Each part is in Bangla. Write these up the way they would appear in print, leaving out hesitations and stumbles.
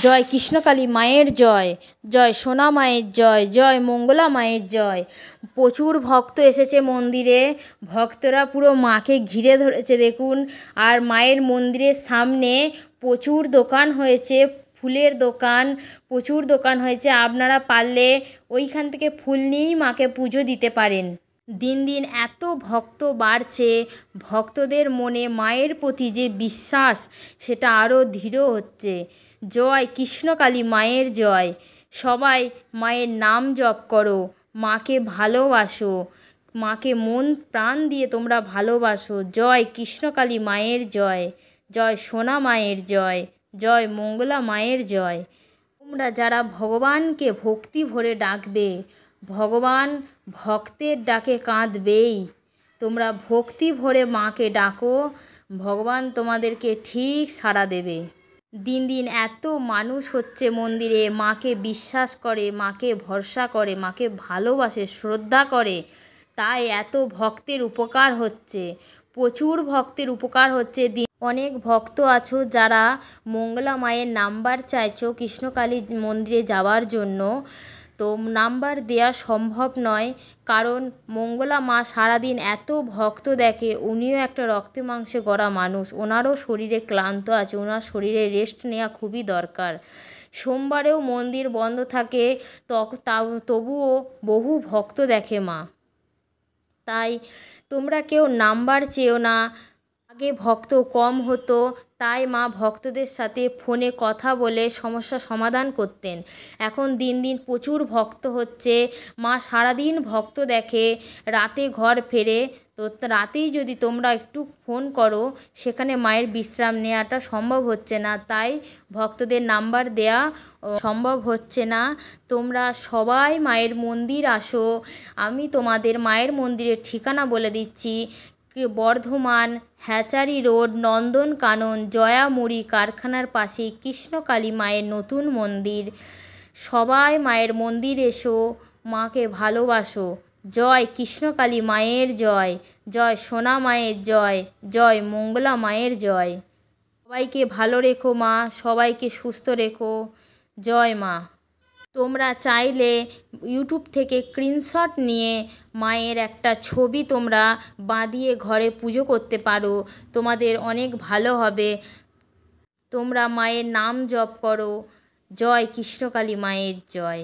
জয় কৃষ্ণকালী মায়ের জয়, জয় সোনা মায়ের জয়, জয় মঙ্গলা মায়ের জয়। প্রচুর ভক্ত এসেছে মন্দিরে, ভক্তরা পুরো মাকে ঘিরে ধরেছে দেখুন। আর মায়ের মন্দিরের সামনে প্রচুর দোকান হয়েছে, ফুলের দোকান, প্রচুর দোকান হয়েছে। আপনারা পারলে ওইখান থেকে ফুল নিয়েই মাকে পুজো দিতে পারেন। দিন দিন এত ভক্ত বাড়ছে, ভক্তদের মনে মায়ের প্রতি যে বিশ্বাস সেটা আরও দৃঢ় হচ্ছে। জয় কৃষ্ণকালী মায়ের জয়। সবাই মায়ের নাম জপ করো, মাকে ভালোবাসো, মাকে মন প্রাণ দিয়ে তোমরা ভালোবাসো। জয় কৃষ্ণকালী মায়ের জয়, জয় সোনা মায়ের জয়, জয় মঙ্গলা মায়ের জয়। তোমরা যারা ভগবানকে ভক্তি ভরে ডাকবে, ভগবান ভক্তের ডাকে কাঁদবেই। তোমরা ভক্তি ভরে মাকে ডাকো, ভগবান তোমাদেরকে ঠিক সাড়া দেবে। দিন দিন এত মানুষ হচ্ছে মন্দিরে, মাকে বিশ্বাস করে, মাকে ভরসা করে, মাকে ভালোবাসে, শ্রদ্ধা করে, তাই এত ভক্তের উপকার হচ্ছে, প্রচুর ভক্তের উপকার হচ্ছে। অনেক ভক্ত আছো যারা মঙ্গলা মায়ের নাম্বার চাইছো কৃষ্ণকালী মন্দিরে যাওয়ার জন্য, তো নাম্বার দেওয়া সম্ভব নয়, কারণ মঙ্গলা মা সারাদিন এত ভক্ত দেখে। উনিও একটা রক্তে মাংসে গড়া মানুষ, ওনারও শরীরে ক্লান্ত আছে, ওনার শরীরে রেস্ট নেওয়া খুবই দরকার। সোমবারেও মন্দির বন্ধ থাকে, তবুও বহু ভক্ত দেখে মা। তাই তোমরা কেউ নাম্বার চেও না। আগে ভক্ত কম হতো, তাই মা ভক্তদের সাথে ফোনে কথা বলে সমস্যা সমাধান করতেন। এখন দিন দিন প্রচুর ভক্ত হচ্ছে, মা সারাদিন ভক্ত দেখে, রাতে ঘর ফেরে। তো রাতেই যদি তোমরা একটু ফোন করো, সেখানে মায়ের বিশ্রাম নেওয়াটা সম্ভব হচ্ছে না, তাই ভক্তদের নাম্বার দেয়া সম্ভব হচ্ছে না। তোমরা সবাই মায়ের মন্দির আসো। আমি তোমাদের মায়ের মন্দিরের ঠিকানা বলে দিচ্ছি। বর্ধমান হ্যাচারি রোড, নন্দনকানন জয়া মুড়ি কারখানার পাশেই কৃষ্ণকালী মায়ের নতুন মন্দির। সবাই মায়ের মন্দির এসো, মাকে ভালোবাসো। জয় কৃষ্ণকালী মায়ের জয়, জয় সোনা মায়ের জয়, জয় মঙ্গলা মায়ের জয়। সবাইকে ভালো রেখো মা, সবাইকে সুস্থ রেখো। জয় মা। তোমরা চাইলে ইউটিউব থেকে স্ক্রিনশট নিয়ে মায়ের একটা ছবি তোমরা বাঁধিয়ে ঘরে পুজো করতে পারো, তোমাদের অনেক ভালো হবে। তোমরা মায়ের নাম জপ করো। জয় কৃষ্ণকালী মায়ের জয়।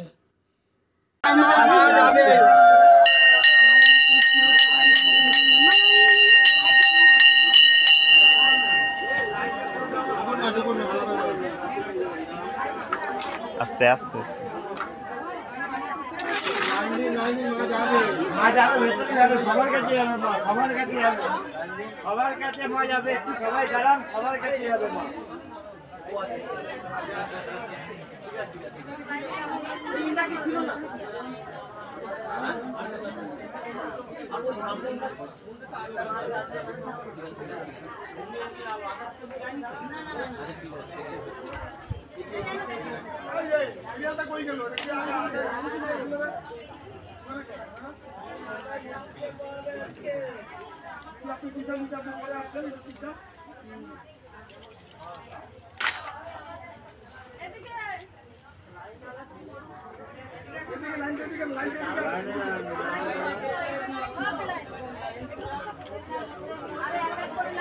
আস্তে আস্তে সবার কাছে যাবে মা, সবার কাছে যাবে, সবার কাছে মা যাবে। একটু সবাই দাঁড়ান, সবার কাছে যাবে মা।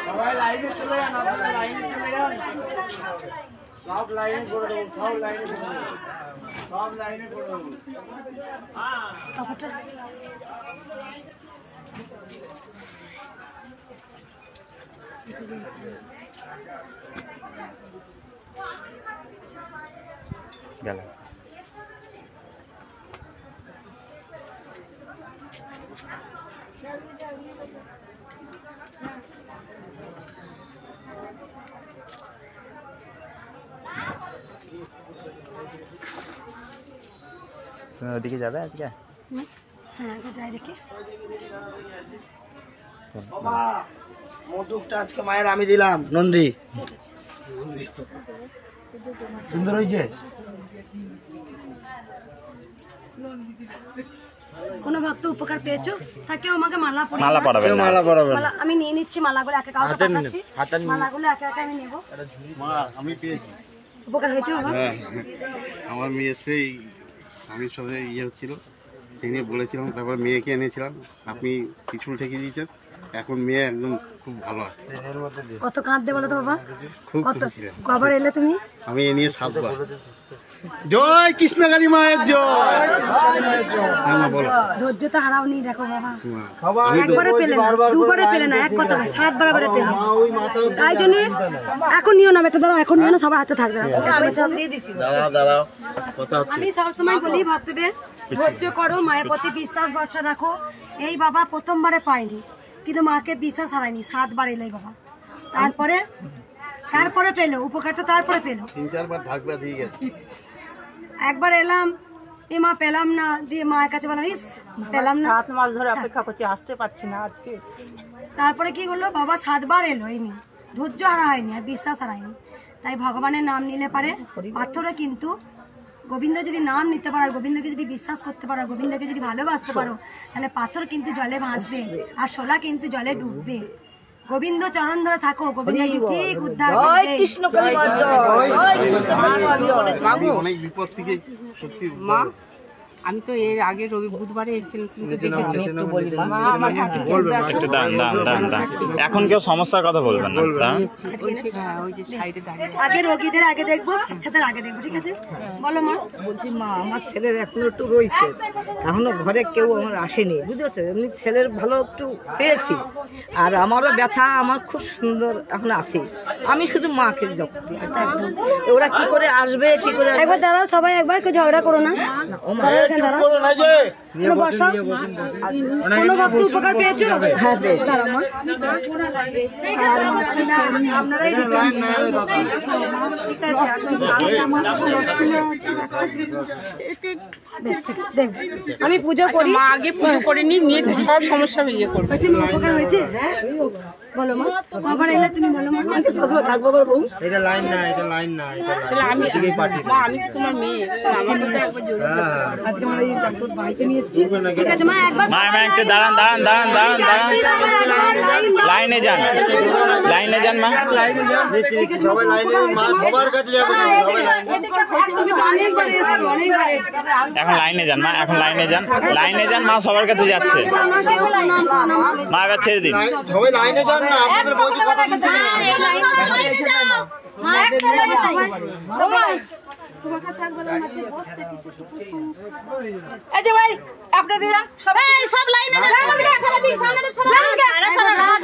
সবাই লাইনে চলে যান, আপনারা লাইনে চলে যান, সব লাইনে করে দেবো, সব লাইনে করে দেবো, সব লাইনে করে দেবো। গেল তুমি ওদিকে যাবে আজকে? হ্যাঁ যাই দেখি। বাবা মধুকটা আজকে মায়ের আমি দিলাম। নন্দী সুন্দর হয়েছে। কোনো ভক্ত উপকার পেয়েছো? থাকে আমাকে মালা পরিয়ে মালা পরাবে না। মালা পরাবে না। মালা আমি নিয়ে নিচ্ছি, মালাগুলো একে কাউকে পাঠাচ্ছি, মালাগুলো একে একে আমি নেব। মা আমি পেয়েছি। উপকার হয়েছে বাবা? হ্যাঁ, আমার মেয়ে সেই স্বামীর সাথে হচ্ছিল, সেই নিয়ে বলেছিলাম, তারপর মেয়েকে এনেছিলাম, আপনি পিছুল ঠেকে দিয়েছেন, এখন মেয়ে একদম খুব ভালো আছে। কত কাঁদতে বলো তো বাবা? খুব কত খুশি ছিলেন। কবার এলে তুমি? আমি এ নিয়ে 7 বার। জয় কৃষ্ণকালী মায়ের জয়। হ্যাঁ মা বলো। ধৈর্য তো হারাওনি, দেখো বাবা আমি তো একবারে পেলে না, দুবারে পেলে না, এক কথা না, 7 বার পেলে। তাই জন্য এখন নিও না বেটা, দাঁড়াও, এখন নিও না, সবার হাতে থাকবে না। দাঁড়াও কথা হচ্ছে। আমি সবসময় বলি ভক্তদের ধৈর্য করো, মায়ের প্রতি বিশ্বাস ভরসা রাখো। এই বাবা প্রথমবারে পাইনি, কিন্তু মাকে বিশ্বাস হারায়নি, 7 বার এলো এই বাবা। তারপরে পেলো উপকারটা, তারপরে পেলো। 3-4 বার ঢাকবা দিয়ে গেছে। একবার এলাম, এ মা পেলাম না, দিয়ে মায়ের কাছে বললাম ইস পেলাম না, 7 মাস ধরে অপেক্ষা করছি, আসতে পারছি না, আজকে এসেছি। তারপরে কি করলো বাবা, 7 বার এলো, এই নিয়ে ধৈর্য হারা হয়নি আর বিশ্বাস হারায়নি। তাই ভগবানের নাম নিলে পারে পাথরে কিন্তু গোবিন্দ যদি নাম নিতে পারো, গোবিন্দকে যদি বিশ্বাস করতে পারো, গোবিন্দকে যদি ভালোবাসতে পারো, তাহলে পাথর কিন্তু জলে ভাসবে আর শোলা কিন্তু জলে ডুববে। গোবিন্দ চরণ ধরে থাকো, গোবিন্দ ঠিক উদ্ধার করবে। অনেক বিপদ থেকে সত্যি মা আমি তো এর আগে বুধবারে এসেছিলাম, কিন্তু দেখেছি মা আমার হাঁটু একটু দাঁড়ান। এখন কেউ সমস্যার কথা বলবেন না, দাঁড়ান। ওই যে সাইডে দাঁড়িয়ে আগে রোগীদের আগে দেখবো, বাচ্চাদের আগে দেখবো, ঠিক আছে? বলো মা। বলছি মা আমার ছেলের এখনো একটু রয়েছে, এখনো ঘরে কেউ আমার আসেনি, বুঝতে পারছো? এমনি ছেলের ভালো একটু পেয়েছি, আর আমারও ব্যথা আমার খুব সুন্দর এখন আছে। আমি শুধু মাকে জপ করি, ওরা কি করে আসবে, কি করে আসবে। একবার দাঁড়াও সবাই, একবার কেউ ঝগড়া করো না, কোনো ভক্ত উপকার পেয়েছো? হ্যাঁ পেয়েছি। দাঁড়াও মা, বেশ ঠিক আছে, দেখবো আমি পুজো করি। মা আগে পুজো করে নিয়ে সব সমস্যা ইয়ে করবে। হয়েছে মা, উপকার হয়েছে? বলো মা, কবার এলে তুমি বলো মা। থাকবো বউ। এটা লাইন না, এটা লাইন না, এটা তাহলে আমি মা আমি তো তোমার মেয়ে, আমার তো একবার জরুরি। আজকে আমরা এই ডাক্তার ভাইকে নিয়ে এসেছি। ঠিক আছে মা, একবার মা একটু দাঁড়ান। লাইনে যান মা। সবাই লাইনে, মা সবার কাছে যাবে, সবাই লাইনে। তুমি তো অনেকবার এসছো, অনেকবার এসছো। এখন লাইনে যান মা, লাইনে যান মা, সবার কাছে যাচ্ছে। মা এবার ছেড়ে দিন। সবাই লাইনে যান না, আপনাদের বলছি কথা শুনতে না।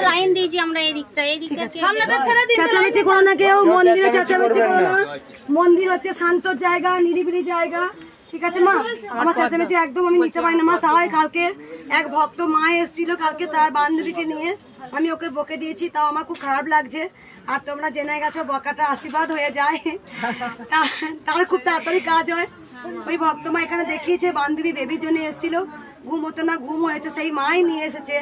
লাইন দিয়েছি আমরা, এই দিকটা চেঁচামেচি করো না কেউ, মন্দিরে চেঁচামেচি করো না। মন্দির হচ্ছে শান্ত জায়গা, নিরিবিলি জায়গা, ঠিক আছে মা? আমার চেঁচামেচি একদম আমি নিতে পারি না মা। তাই কালকে এক ভক্ত মা এসেছিল, কালকে তার বান্ধবীকে নিয়ে আমি ওকে বকে দিয়েছি, তাও আমার খুব খারাপ লাগছে। আর তোমরা জেনে গেছো বকাটা আশীর্বাদ হয়ে যায়, তার খুব তাড়াতাড়ি কাজ হয়। ওই ভক্ত মা এখানে দেখিয়েছে, বান্ধবী বেবির জন্য এসেছিল, ঘুম হতো না, ঘুম হয়েছে, সেই মাই নিয়ে এসেছে।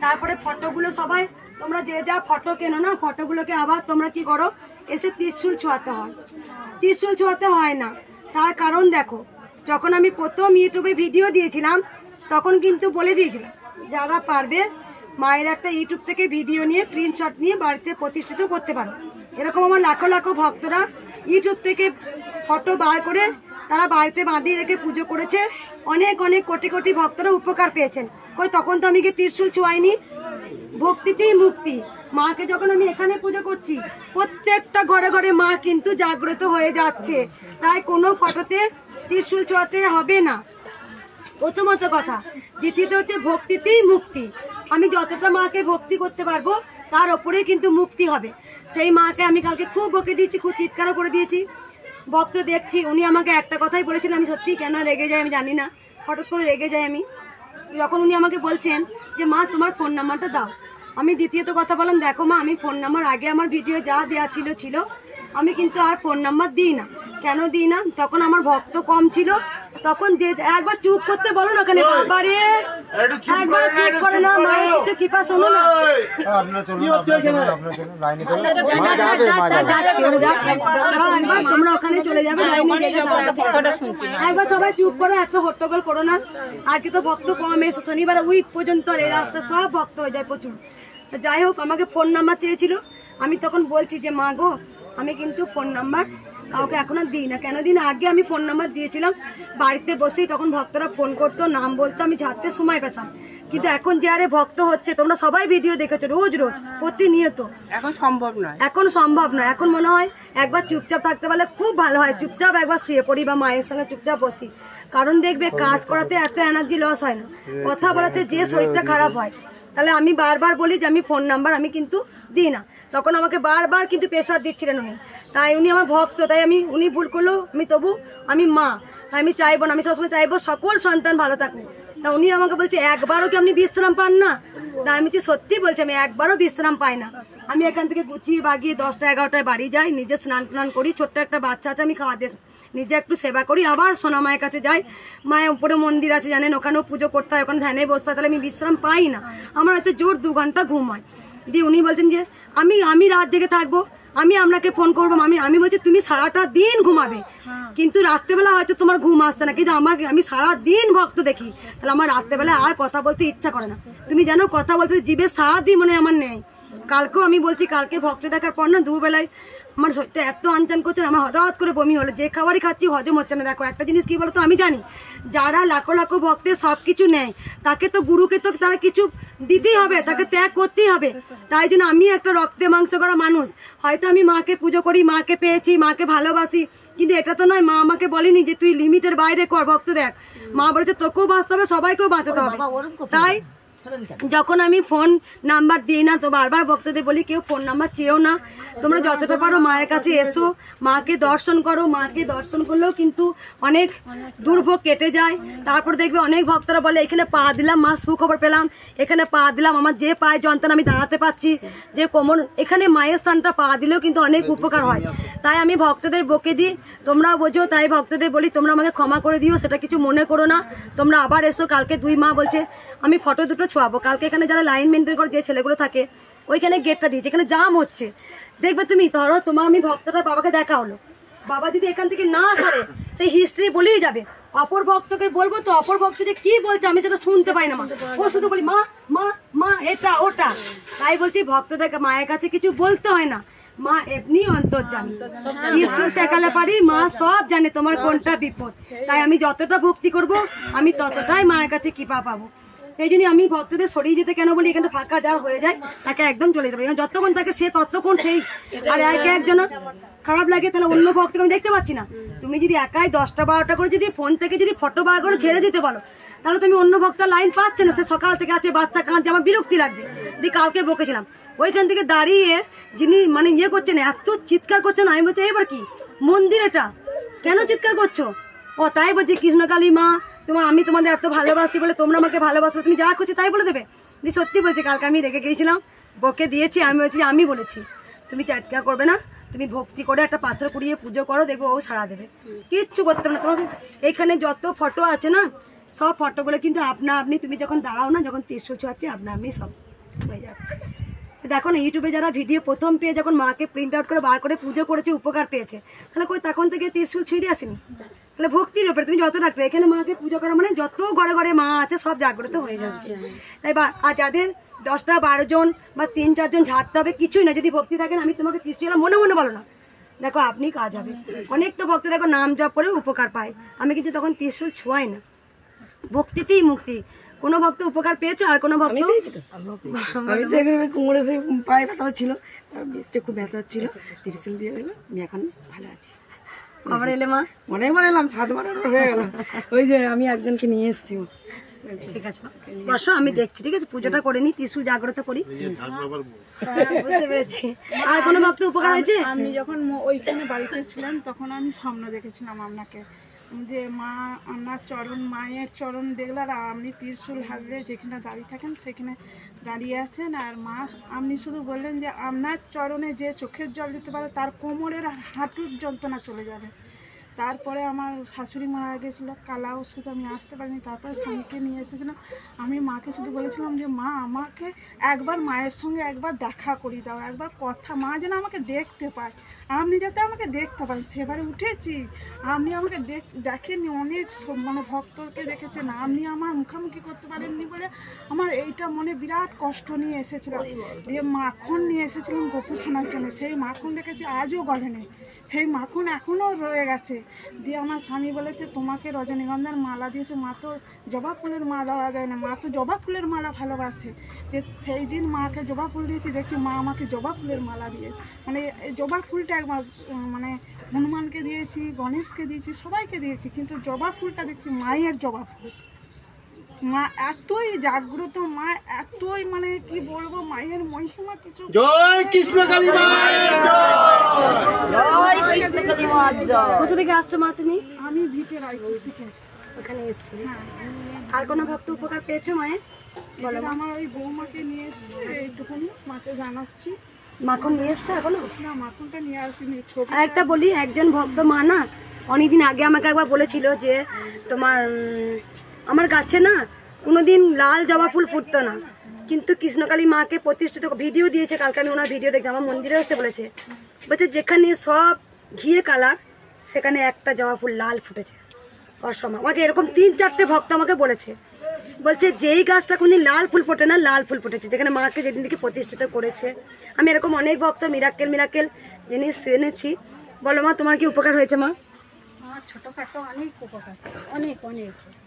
তারপরে ফটোগুলো সবাই তোমরা যে যা ফটো কেনো না, ফটোগুলোকে আবার তোমরা কি করো, এসে ত্রিশূল ছোঁয়াতে হয়। ত্রিশূল ছোঁয়াতে হয় না, তার কারণ দেখো, যখন আমি প্রথম ইউটিউবে ভিডিও দিয়েছিলাম তখন কিন্তু বলে দিয়েছিলাম যারা পারবে মায়ের একটা ইউটিউব থেকে ভিডিও নিয়ে স্ক্রিনশট নিয়ে বাড়িতে প্রতিষ্ঠিত করতে পারো। এরকম আমার লাখো লাখো ভক্তরা ইউটিউব থেকে ফটো বার করে তারা বাড়িতে বাঁধিয়ে রেখে পুজো করেছে, অনেক অনেক কোটি কোটি ভক্তরা উপকার পেয়েছেন। কই তখন তো আমি কি ত্রিশূল ছোঁয়াইনি? ভক্তিতেই মুক্তি। মাকে যখন আমি এখানে পুজো করছি, প্রত্যেকটা ঘরে ঘরে মা কিন্তু জাগ্রত হয়ে যাচ্ছে। তাই কোনো ফটোতে ত্রিশূল ছোঁয়াতে হবে না, প্রথমত কথা। দ্বিতীয়ত হচ্ছে ভক্তিতেই মুক্তি। আমি যতটা মাকে ভক্তি করতে পারবো তার ওপরেই কিন্তু মুক্তি হবে। সেই মাকে আমি কালকে খুব বকে দিয়েছি, খুব চিৎকারও করে দিয়েছি। ভক্ত দেখছি, উনি আমাকে একটা কথাই বলেছিলেন, আমি সত্যি কেন রেগে যাই আমি জানি না, হঠাৎ করে রেগে যাই আমি। যখন উনি আমাকে বলছেন যে মা তোমার ফোন নাম্বারটা দাও, আমি দ্বিতীয়ত কথা বললাম দেখো মা, আমি ফোন নাম্বার আগে আমার ভিডিও যা দেওয়া ছিল আমি কিন্তু আর ফোন নাম্বার দিই না। কেন দিই না? তখন আমার ভক্ত কম ছিল, তখন যে একবার চুপ করতে বলো না, ওখানে বাবারে একবার চুপ করে না, মায়ের কিছু কৃপা শোনো না। তোমরা ওখানে চলে যাবে, একবার সবাই চুপ করো, এত হট্টগোল করো না। আজকে তো ভক্ত কম এসে, শনিবার উইক পর্যন্ত এই রাস্তা সব ভক্ত হয়ে যায় প্রচুর। যাই হোক, আমাকে ফোন নাম্বার চেয়েছিল, আমি তখন বলছি যে মা গো, আমি কিন্তু ফোন নাম্বার কাউকে এখন আর দিই না। কেন দিই না? আগে আমি ফোন নাম্বার দিয়েছিলাম, বাড়িতে বসেই তখন ভক্তরা ফোন করতো, নাম বলতো, আমি ঝাড়তে সময় পেতাম। কিন্তু এখন যে আরে ভক্ত হচ্ছে, তোমরা সবাই ভিডিও দেখেছো রোজ রোজ প্রতিনিয়ত, এখন সম্ভব নয়। এখন সম্ভব নয়। এখন মনে হয় একবার চুপচাপ থাকতে পারলে খুব ভালো হয়, চুপচাপ একবার শুয়ে পড়ি বা মায়ের সঙ্গে চুপচাপ বসি। কারণ দেখবে কাজ করাতে এত এনার্জি লস হয় না, কথা বলাতে যে শরীরটা খারাপ হয়। তাহলে আমি বারবার বলি যে আমি ফোন নাম্বার আমি কিন্তু দিই না। তখন আমাকে বারবার কিন্তু প্রেশার দিচ্ছিলেন উনি, তাই উনি আমার ভক্ত, তাই আমি উনি ভুল করলো, আমি তবু আমি মা, তাই আমি চাইবো না, আমি সবসময় চাইবো সকল সন্তান ভালো থাকুক। তা উনি আমাকে বলছে একবারও কি আপনি বিশ্রাম পান না? তা আমি সত্যি বলছি আমি একবারও বিশ্রাম পাই না। আমি এখান থেকে গুছিয়ে বাগিয়ে 10টা 11টায় বাড়ি যাই, নিজে স্নান টান করি, ছোট্ট একটা বাচ্চা আছে আমি খাওয়া দিয়ে নিজে একটু সেবা করি, আবার সোনা মায়ের কাছে যাই। মায়ের উপরে মন্দির আছে জানেন, ওখানেও পুজো করতে হয়, ওখানে ধ্যানে বসতে হয়, তাহলে আমি বিশ্রাম পাই না। আমার হয়তো জোর 2 ঘন্টা ঘুম হয়। দিয়ে উনি বলছেন যে আমি রাত জেগে থাকবো, আমি আপনাকে ফোন করবো। আমি বলছি তুমি সারাটা দিন ঘুমাবে, কিন্তু রাত্রেবেলা হয়তো তোমার ঘুম আসছে না, কিন্তু আমি সারা দিন ভক্ত দেখি, তাহলে আমার রাত্রেবেলা আর কথা বলতে ইচ্ছা করে না। তুমি জানো কথা বলতে জিভে সারাদিন মনে আমার নেই। কালকেও আমি বলছি, কালকে ভক্ত দেখার পর না দুবেলায় আমার শরীরটা এত আনচান করছে, আমার হঠাৎ করে বমি হলো, যে খাবারই খাচ্ছি হজম হচ্ছে না। দেখো একটা জিনিস কি বলতো, আমি জানি যারা লাখো লাখো ভক্তের সব কিছু নেয়, তাকে তো গুরুকে তো তারা কিছু দিতেই হবে, তাকে ত্যাগ করতেই হবে। তাই জন্য আমি একটা রক্তে মাংস করা মানুষ, হয়তো আমি মাকে পুজো করি, মাকে পেয়েছি, মাকে ভালোবাসি, কিন্তু এটা তো নয় মা আমাকে বলেনি যে তুই লিমিটের বাইরে কর ভক্ত দেখ। মা বলেছে তোকেও বাঁচতে হবে, সবাইকেও বাঁচাতে হবে। তাই যখন আমি ফোন নাম্বার দিই না, তো বারবার ভক্তদের বলি কেউ ফোন নাম্বার চেয়েও না, তোমরা যতটা পারো মায়ের কাছে এসো, মাকে দর্শন করো। মাকে দর্শন করলেও কিন্তু অনেক দুর্ভোগ কেটে যায়। তারপর দেখবে অনেক ভক্তরা বলে এখানে পা দিলাম মা সুখবর পেলাম, এখানে পা দিলাম আমার যে পায়ে যন্ত্রণা আমি দাঁড়াতে পারছি, যে কোমর, এখানে মায়ের স্থানটা পা দিলেও কিন্তু অনেক উপকার হয়। তাই আমি ভক্তদের বকে দিই, তোমরা বোঝো, তাই ভক্তদের বলি তোমরা আমাকে ক্ষমা করে দিও, সেটা কিছু মনে করো না, তোমরা আবার এসো। কালকে 2 মা বলছে আমি ফটো দুটো ছোঁয়াবো। কালকে এখানে যারা লাইন মেনটেন করে যে ছেলেগুলো থাকে ওইখানে গেটটা দিয়েছে, এখানে জাম হচ্ছে, দেখবে তুমি ধরো তোমার আমি ভক্তটা বাবাকে দেখা হলো, বাবা যদি এখান থেকে না সরে সেই হিস্ট্রি বলেই যাবে। অপর ভক্তকে বলবো তো অপর ভক্ত যে কি বলছে আমি সেটা শুনতে পাই না, মা ও শুধু বলি মা মা মা এটা ওটা। তাই বলছি ভক্তদের মায়ের কাছে কিছু বলতে হয় না, মা এমনি অন্তর্যামী, ঈশ্বর টেকালে পারি, মা সব জানে তোমার কোনটা বিপদ। তাই আমি যতটা ভক্তি করব আমি ততটাই মায়ের কাছে কৃপা পাবো। এই জন্য আমি ভক্তদের সরিয়ে যেতে কেন বলি, এখানে ফাঁকা যা হয়ে যায় তাকে একদম চলে যাবে, যতক্ষণ তাকে সে ততক্ষণ সেই। আর একজন খারাপ লাগে তাহলে অন্য ভক্তকে আমি দেখতে পাচ্ছি না। তুমি যদি একাই 10টা 12টা করে যদি ফোন থেকে যদি ফটো বার করে ছেড়ে দিতে বলো, তাহলে তুমি অন্য ভক্তার লাইন পাচ্ছে না, সে সকাল থেকে আছে বাচ্চা কাঁদছে, আমার বিরক্তি লাগছে। দিয়ে কালকে বকেছিলাম, ওইখান থেকে দাঁড়িয়ে যিনি মানে ইয়ে করছেন এত চিৎকার করছেন, আমি বলছি এবার কি মন্দির এটা, কেন চিৎকার করছো? ও তাই বলছি কৃষ্ণকালী মা আমি তোমাদের এত ভালোবাসি বলে তোমরা আমাকে ভালোবাসো, তুমি যা খুশি তাই বলে দেবে। দিয়ে সত্যি বলছি কালকে আমি রেগে গিয়েছিলাম, বকে দিয়েছি, আমি বলছি আমি বলেছি তুমি চিৎকার করবে না, তুমি ভক্তি করে একটা পাত্র কুড়িয়ে পুজো করো, দেখবো ও সাড়া দেবে, কিচ্ছু করতে হবে না। তোমাকে এখানে যত ফটো আছে না সব ফটোগুলো কিন্তু আপনা আপনি তুমি যখন দাঁড়াও না, যখন 300 ছোঁয়াচ্ছে আপনা আপনি সব হয়ে যাচ্ছে। দেখো না ইউটিউবে যারা ভিডিও প্রথম পেয়ে যখন মাকে প্রিন্ট আউট করে বার করে পুজো করেছে উপকার পেয়েছে, তাহলে কই তখন থেকে 300 ছুঁয়ে আসেনি। তাহলে ভক্তির উপরে তুমি যত রাখবে, এখানে মাকে পুজো করা মানে যত ঘরে ঘরে মা আছে সব জাগ্রত হয়ে যাচ্ছে। তাই আর যাদের 10টা 12 জন বা 3-4 জন ঝাড়তে হবে কিছুই না, যদি ভক্তি থাকেন আমি তোমাকে 300 মনে মনে বলো না, দেখো আপনি কাজ হবে। অনেক তো ভক্ত দেখো নাম জপ করে উপকার পায়, আমি কিন্তু তখন 300 ছোঁয়াই না, ভক্তিতেই মুক্তি। কোনো ভক্ত উপকার পেয়েছো আর কোনো ভক্ত? আমি তো এখানে কোমরে সেই পায়ে ব্যথা ছিল, বৃষ্টি খুব ব্যথা হচ্ছিল, 30 দিয়ে গেল, আমি এখন ভালো আছি। কবার এলে মা? অনেকবার এলাম, 7বার হয়ে গেল। ওই যে আমি একজনকে নিয়ে এসেছি। ঠিক আছে বসো, আমি দেখছি, ঠিক আছে পুজোটা করে নি, ত্রিশূল জাগ্রত করি। বুঝতে পেরেছি। আর কোনো ভক্ত উপকার হয়েছে? আমি যখন ওইখানে বাড়িতে ছিলাম তখন আমি স্বপ্ন দেখেছিলাম আপনাকে, যে মা আপনার চরণ, মায়ের চরণ দেখলে, আর আপনি ত্রিশূল হাতে যেখানে দাঁড়িয়ে থাকেন সেখানে দাঁড়িয়ে আছেন, আর মা আপনি শুধু বললেন যে আপনার চরণে যে চোখের জল দিতে পারে তার কোমরের আর হাঁটুর যন্ত্রণা চলে যাবে। তারপরে আমার শাশুড়ি মারা গেছিলো, কালা ওষুধ আমি আসতে পারিনি, তারপরে স্বামীকে নিয়ে এসেছিলাম। আমি মাকে শুধু বলেছিলাম যে মা আমাকে একবার মায়ের সঙ্গে একবার দেখা করিয়ে দাও, একবার কথা, মা যেন আমাকে দেখতে পায়। আপনি যাতে আমাকে দেখতে পান। সেবারে উঠেছি, আপনি আমাকে দেখেননি, অনেক মানে ভক্তকে দেখেছেন, আপনি আমার মুখামুখি করতে পারেননি বলে আমার এইটা মনে বিরাট কষ্ট নিয়ে এসেছিলাম। দিয়ে মাখন নিয়ে এসেছিলাম গোপু শোনার জন্য, সেই মাখন দেখেছি আজও গলেনি, সেই মাখন এখনও রয়ে গেছে। দিয়ে আমার স্বামী বলেছে তোমাকে রজনীগন্ধার মালা দিয়েছে, মা তো জবা ফুলের মালা দেওয়া যায় না, মা তো জবা ফুলের মালা ভালোবাসে। সেই দিন মাকে জবা ফুল দিয়েছি, দেখি মা আমাকে জবা ফুলের মালা দিয়েছে। মানে জবা ফুলটা একবার মানে হনুমানকে দিয়েছি, গণেশকে দিয়েছি, সবাইকে দিয়েছি, কিন্তু জবা ফুলটা দেখছি মায়ের জবা ফুল। মা এতই জাগ্রত, মা এতই মানে কি বলবো, মায়ের মহিমা কিছু। জয় কৃষ্ণকালী মায়ের জয়, কৃষ্ণকালী মায়ের জয়। কোথা থেকে আসছো মা তুমি? আমি ভিটে রায়পুর থেকে ওখানে এসেছি। আর কোনো ভক্ত উপকার পেয়েছো মায়ের? বলো। আমার ওই বৌমাকে নিয়ে এসছে, এইটুকুনি মাকে জানাচ্ছি। মাখন নিয়ে এসছে এখনো? না, মাখনটা নিয়ে আসিনি। ছোট আর একটা বলি, একজন ভক্ত মা না অনেকদিন আগে আমাকে একবার বলেছিল যে তোমার আমার গাছে না কোনোদিন লাল জবা ফুল ফুটতো না, কিন্তু কৃষ্ণকালী মাকে প্রতিষ্ঠিত ভিডিও দিয়েছে, কালকে আমি ওনার ভিডিও দেখছি, আমার মন্দিরে এসে বলছে যেখানে সব ঘিয়ে কালার সেখানে একটা জবা ফুল লাল ফুটেছে। অসময় আমাকে এরকম 3-4টে ভক্ত আমাকে বলছে যেই গাছটা কোনদিন লাল ফুল ফোটে না, লাল ফুল ফুটেছে যেখানে মাকে যেদিন থেকে প্রতিষ্ঠিত করেছে। আমি এরকম অনেক ভক্ত মিরাক্কেল জিনিস শুনেছি। বলো মা, তোমার কি উপকার হয়েছে মা? ছোটখাটো অনেক উপকার, অনেক।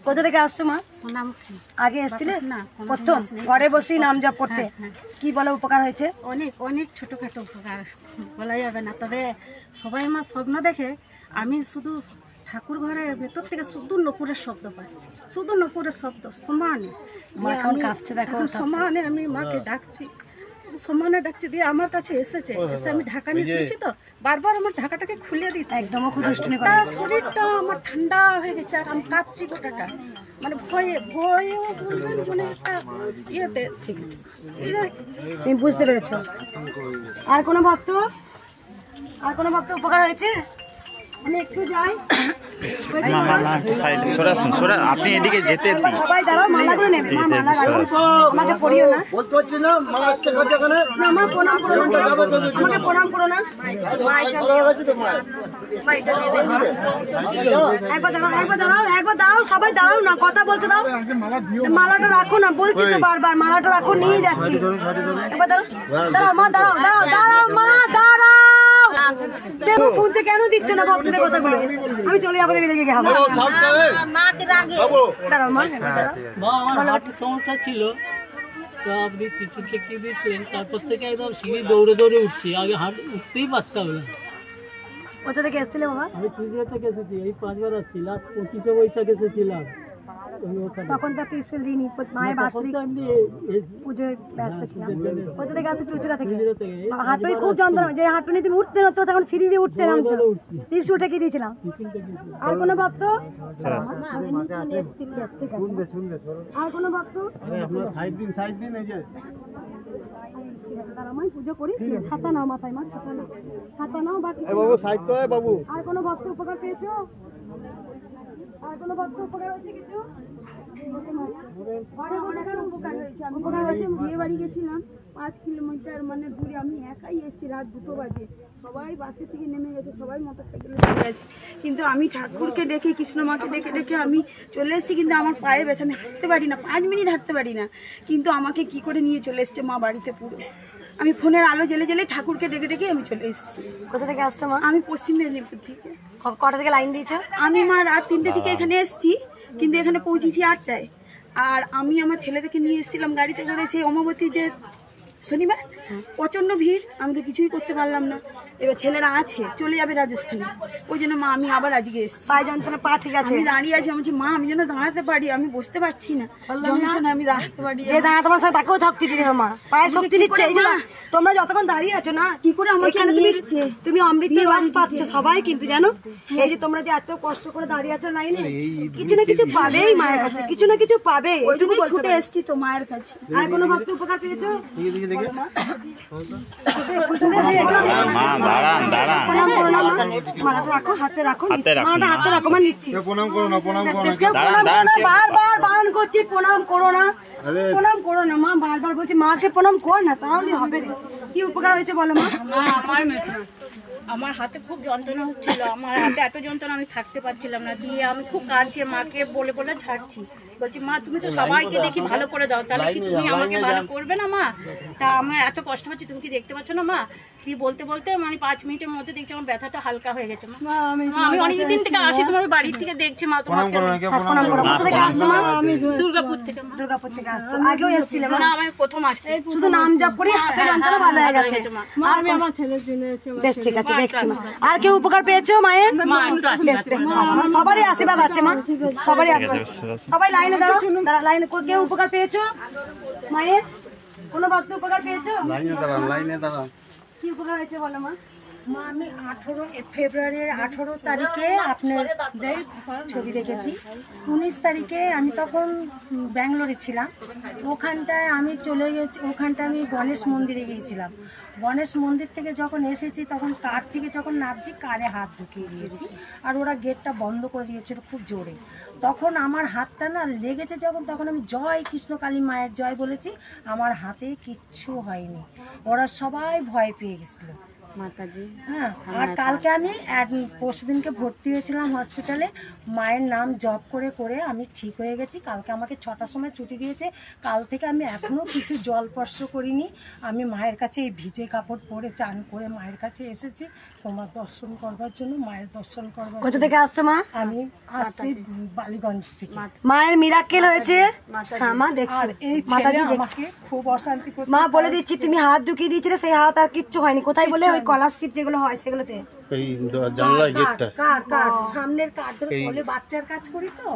কোথা থেকে আসছো মা? সোনামুখী। আগে এসেছিলে? না, প্রথম ঘরে বসেই নাম জপ করতে। কি বলো উপকার হয়েছে? অনেক ছোটখাটো উপকার বলা যাবে না, তবে সবাই আমার স্বপ্ন দেখে আমি শুধু ঠাকুর ঘরের ভেতর থেকে শুধু নপুরের শব্দ পাচ্ছি, শুধু নপুরের শব্দ সমানে। সমানে আমি মাকে ডাকছি, সমানে ডাকছি। দিয়ে আমার কাছে এসে আমি ঢাকা নিয়ে এসেছি, তো বারবার আমার ঢাকাটাকে খুলে দিচ্ছে। একদম শরীরটা আমার ঠান্ডা হয়ে গেছে, আর আমি কাঁপছি গোটাটা, মানে ভয়ে মানে একটা ইয়েতে। ঠিক আছে, তুমি বুঝতে পেরেছো। আর কোনো ভক্ত উপকার হয়েছে? আমি একটু যাই। আপনি এদিকে যেতে সবাই দাঁড়াও, মালাগুলো নেবে। আমাকে পড়িও না, বলতে হচ্ছে না মালা আসছে কাছে এখানে। না মা, প্রণাম করো না, আমাকে প্রণাম করো না। একবার দাঁড়াও, সবাই দাঁড়াও না, কথা বলতে দাও। মালাটা রাখো না, বলছি তো বারবার, মালাটা রাখো, নিয়ে যাচ্ছি। একবার দাঁড়াও মা, দাঁড়াও মা, দাঁড়াও। শুনতে কেন দিচ্ছ না ভক্তদের কথাগুলো? আমি চলে যাবো, লেগে গেলাম। আমার হার্টের সমস্যা ছিল, তো আপনি ত্রিশূল ঠেকিয়ে দিয়েছিলেন, তারপর থেকে একদম সিঁড়ি দৌড়ে উঠছি, আগে উঠতেই পারতাম না। কোথা থেকে এসেছিলে বাবা? আমি চুজিয়া থেকে এসেছি, এই 5বার আসছি, লাস্ট 25শে বৈশাখ এসেছিলাম। তখন তো ত্রিশূল দিইনি, মায়ের বার্ষিক পুজোয় ব্যস্ত ছিলাম। কোথা থেকে আসছে? চুচুড়া থেকে। হাঁটুই খুব যন্ত্রণা, যে হাঁটু নিয়ে তুমি উঠতে না, তো তখন সিঁড়ি দিয়ে উঠতে নামছো, ত্রিশূল ঠেকে দিয়েছিলাম। আর কোনো ভক্ত? আর কোনো ভক্ত? পুজো করি, ছাতা নাও মাথায়, মা ছাতা নাও। আর কোনো ভক্ত উপকার পেয়েছো? আর কোনো ভক্ত উপকার হয়েছে কিছু? উপকার হয়েছে। আমি বিয়ে বাড়ি গেছিলাম 5 কিলোমিটার মানে দূরে, আমি একাই এসেছি, রাত 2 বাজে। সবাই বাসে থেকে নেমে গেছে, সবাই মোটরসাইকেলে চলে গেছে, কিন্তু আমি ঠাকুরকে ডেকে, কৃষ্ণ মাকে ডেকে আমি চলে এসেছি। কিন্তু আমার পায়ে ব্যথা, আমি হাঁটতে পারি না, 5 মিনিট হাঁটতে পারি না, কিন্তু আমাকে কি করে নিয়ে চলে এসছে মা বাড়িতে। পুরো আমি ফোনের আলো জ্বেলে ঠাকুরকে ডেকে আমি চলে এসেছি। কোথা থেকে আসছো মা? আমি পশ্চিম মেদিনীপুর থেকে। কটা থেকে লাইন দিয়েছো? আমি মা রাত 3টে থেকে এখানে এসেছি, কিন্তু এখানে পৌঁছেছি 8টায়। আর আমি আমার ছেলেদেরকে নিয়ে এসেছিলাম গাড়িতে করে, সেই অমাবতী যে শনিবার, প্রচণ্ড ভিড়, আমি তো কিছুই করতে পারলাম না। এবার ছেলেরা আছে, চলে যাবে রাজস্থানে, ওই জন্য মা আমি আবার আজকে এসেছি। পায়ে যন্ত্রণা, পা ঠিক আছে? আমি দাঁড়িয়ে আছি, আমি বলছি মা আমি যেন দাঁড়াতে পারি, আমি বসতে পারছি না, যন্ত্রণা আমি দাঁড়াতে পারি। যে দাঁড়া তোমার সাথে তাকেও শক্তি দিতে হবে মা, পায়ে শক্তি দিচ্ছে। এই যে তোমরা যতক্ষণ দাঁড়িয়ে আছো না, কি করে আমাকে নিয়ে এসেছে, তুমি অমৃতের রস পাচ্ছ সবাই, কিন্তু জানো এই যে তোমরা যে এত কষ্ট করে দাঁড়িয়ে আছো লাইনে, কিছু না কিছু পাবেই মায়ের কাছে, কিছু না কিছু পাবে। ওইটুকু ছুটে এসেছি তো মায়ের কাছে। আর কোনো ভক্ত উপকার পেয়েছো? মালাটা রাখো, হাতে রাখো, মালাটা হাতে রাখো, মা নিচ্ছি। প্রণাম করো না, বারবার বারণ করছি, প্রণাম করো না মা, বারবার বলছি মাকে প্রণাম কর না, তাহলে হবে। কি উপকার হয়েছে বলো মা? আমার হাতে খুব যন্ত্রণা হচ্ছিল, আমার হাতে এত যন্ত্রণা আমি থাকতে পারছিলাম না, দিয়ে আমি খুব কাঁদছি, মাকে বলে বলে ঝাড়ছি, বলছি মা তুমি তো সবাইকে দেখি ভালো করে দাও, তাহলে কি তুমি আমাকে ভালো করবে না মা? তা আমার এত কষ্ট হচ্ছে, তুমি কি দেখতে পাচ্ছ না মা? দিয়ে বলতে বলতে মানে 5 মিনিটের মধ্যে দেখছি আমার ব্যথাটা হালকা হয়ে গেছে। মা আমি অনেকদিন থেকে আসি, তোমার বাড়ির থেকে দেখছি মা, তোমার দুর্গাপুর থেকে। দুর্গাপুর থেকে আসছো? আগেও এসেছিলে? না আমি প্রথম আসছি, শুধু নাম জপ করি হাতে যন্ত্রণা ভালো হয়ে গেছে। আমি আমার ছেলের জন্য এসে বেশ ঠিক আছে, দেখছি মা। আর কেউ উপকার পেয়েছো মায়ের? সবারই আশীর্বাদ আছে মা, সবারই আশীর্বাদ। সবাই লাইনে দাঁড়াও, লাইনে। কেউ উপকার পেয়েছো মায়ের? কোনো ভক্ত উপকার পেয়েছো? লাইনে দাঁড়ান। কি উপকার হয়েছে বলো মা? মা আমি ফেব্রুয়ারির 18 তারিখে আপনার ছবি দেখেছি। 19 তারিখে আমি তখন ব্যাঙ্গালোরে ছিলাম, ওখানটায় আমি চলে গেছি, ওখানটায় আমি গণেশ মন্দিরে গিয়েছিলাম। গণেশ মন্দির থেকে যখন এসেছি তখন কার থেকে যখন নামছি কারে হাত ঢুকিয়ে দিয়েছি, আর ওরা গেটটা বন্ধ করে দিয়েছিল খুব জোরে। তখন আমার হাতটা না লেগেছে যখন, তখন আমি জয় কৃষ্ণকালী মায়ের জয় বলেছি, আমার হাতে কিচ্ছু হয়নি, ওরা সবাই ভয় পেয়ে গেছিলো মাতাজি। হ্যাঁ, আর কালকে আমি পরশুদিনকে ভর্তি হয়েছিলাম হসপিটালে, মায়ের নাম জপ করে করে আমি ঠিক হয়ে গেছি। কালকে আমাকে 6টার সময় ছুটি দিয়েছে, কাল থেকে আমি এখনও কিছু জল স্পর্শ করিনি। আমি মায়ের কাছে এই ভিজে কাপড় পরে চান করে মায়ের কাছে এসেছি তোমার দর্শন করবার জন্য, মায়ের দর্শন করবার। কোথা থেকে আসছো মা? আমি আসছি বালিগঞ্জ থেকে। মায়ের মিরাক্কেল হয়েছে। হ্যাঁ মা দেখছি, এই মাতাজি আমাকে খুব অশান্তি করছে। মা বলে দিচ্ছি, তুমি হাত ঢুকিয়ে দিয়েছিলে, সেই হাত আর কিচ্ছু হয়নি। কোথায় বলে? ওই স্কলারশিপ যেগুলো হয় সেগুলোতে। এই জানলার গেটটা কার সামনের কার ধরে বলে বাচ্চার কাজ করি, তো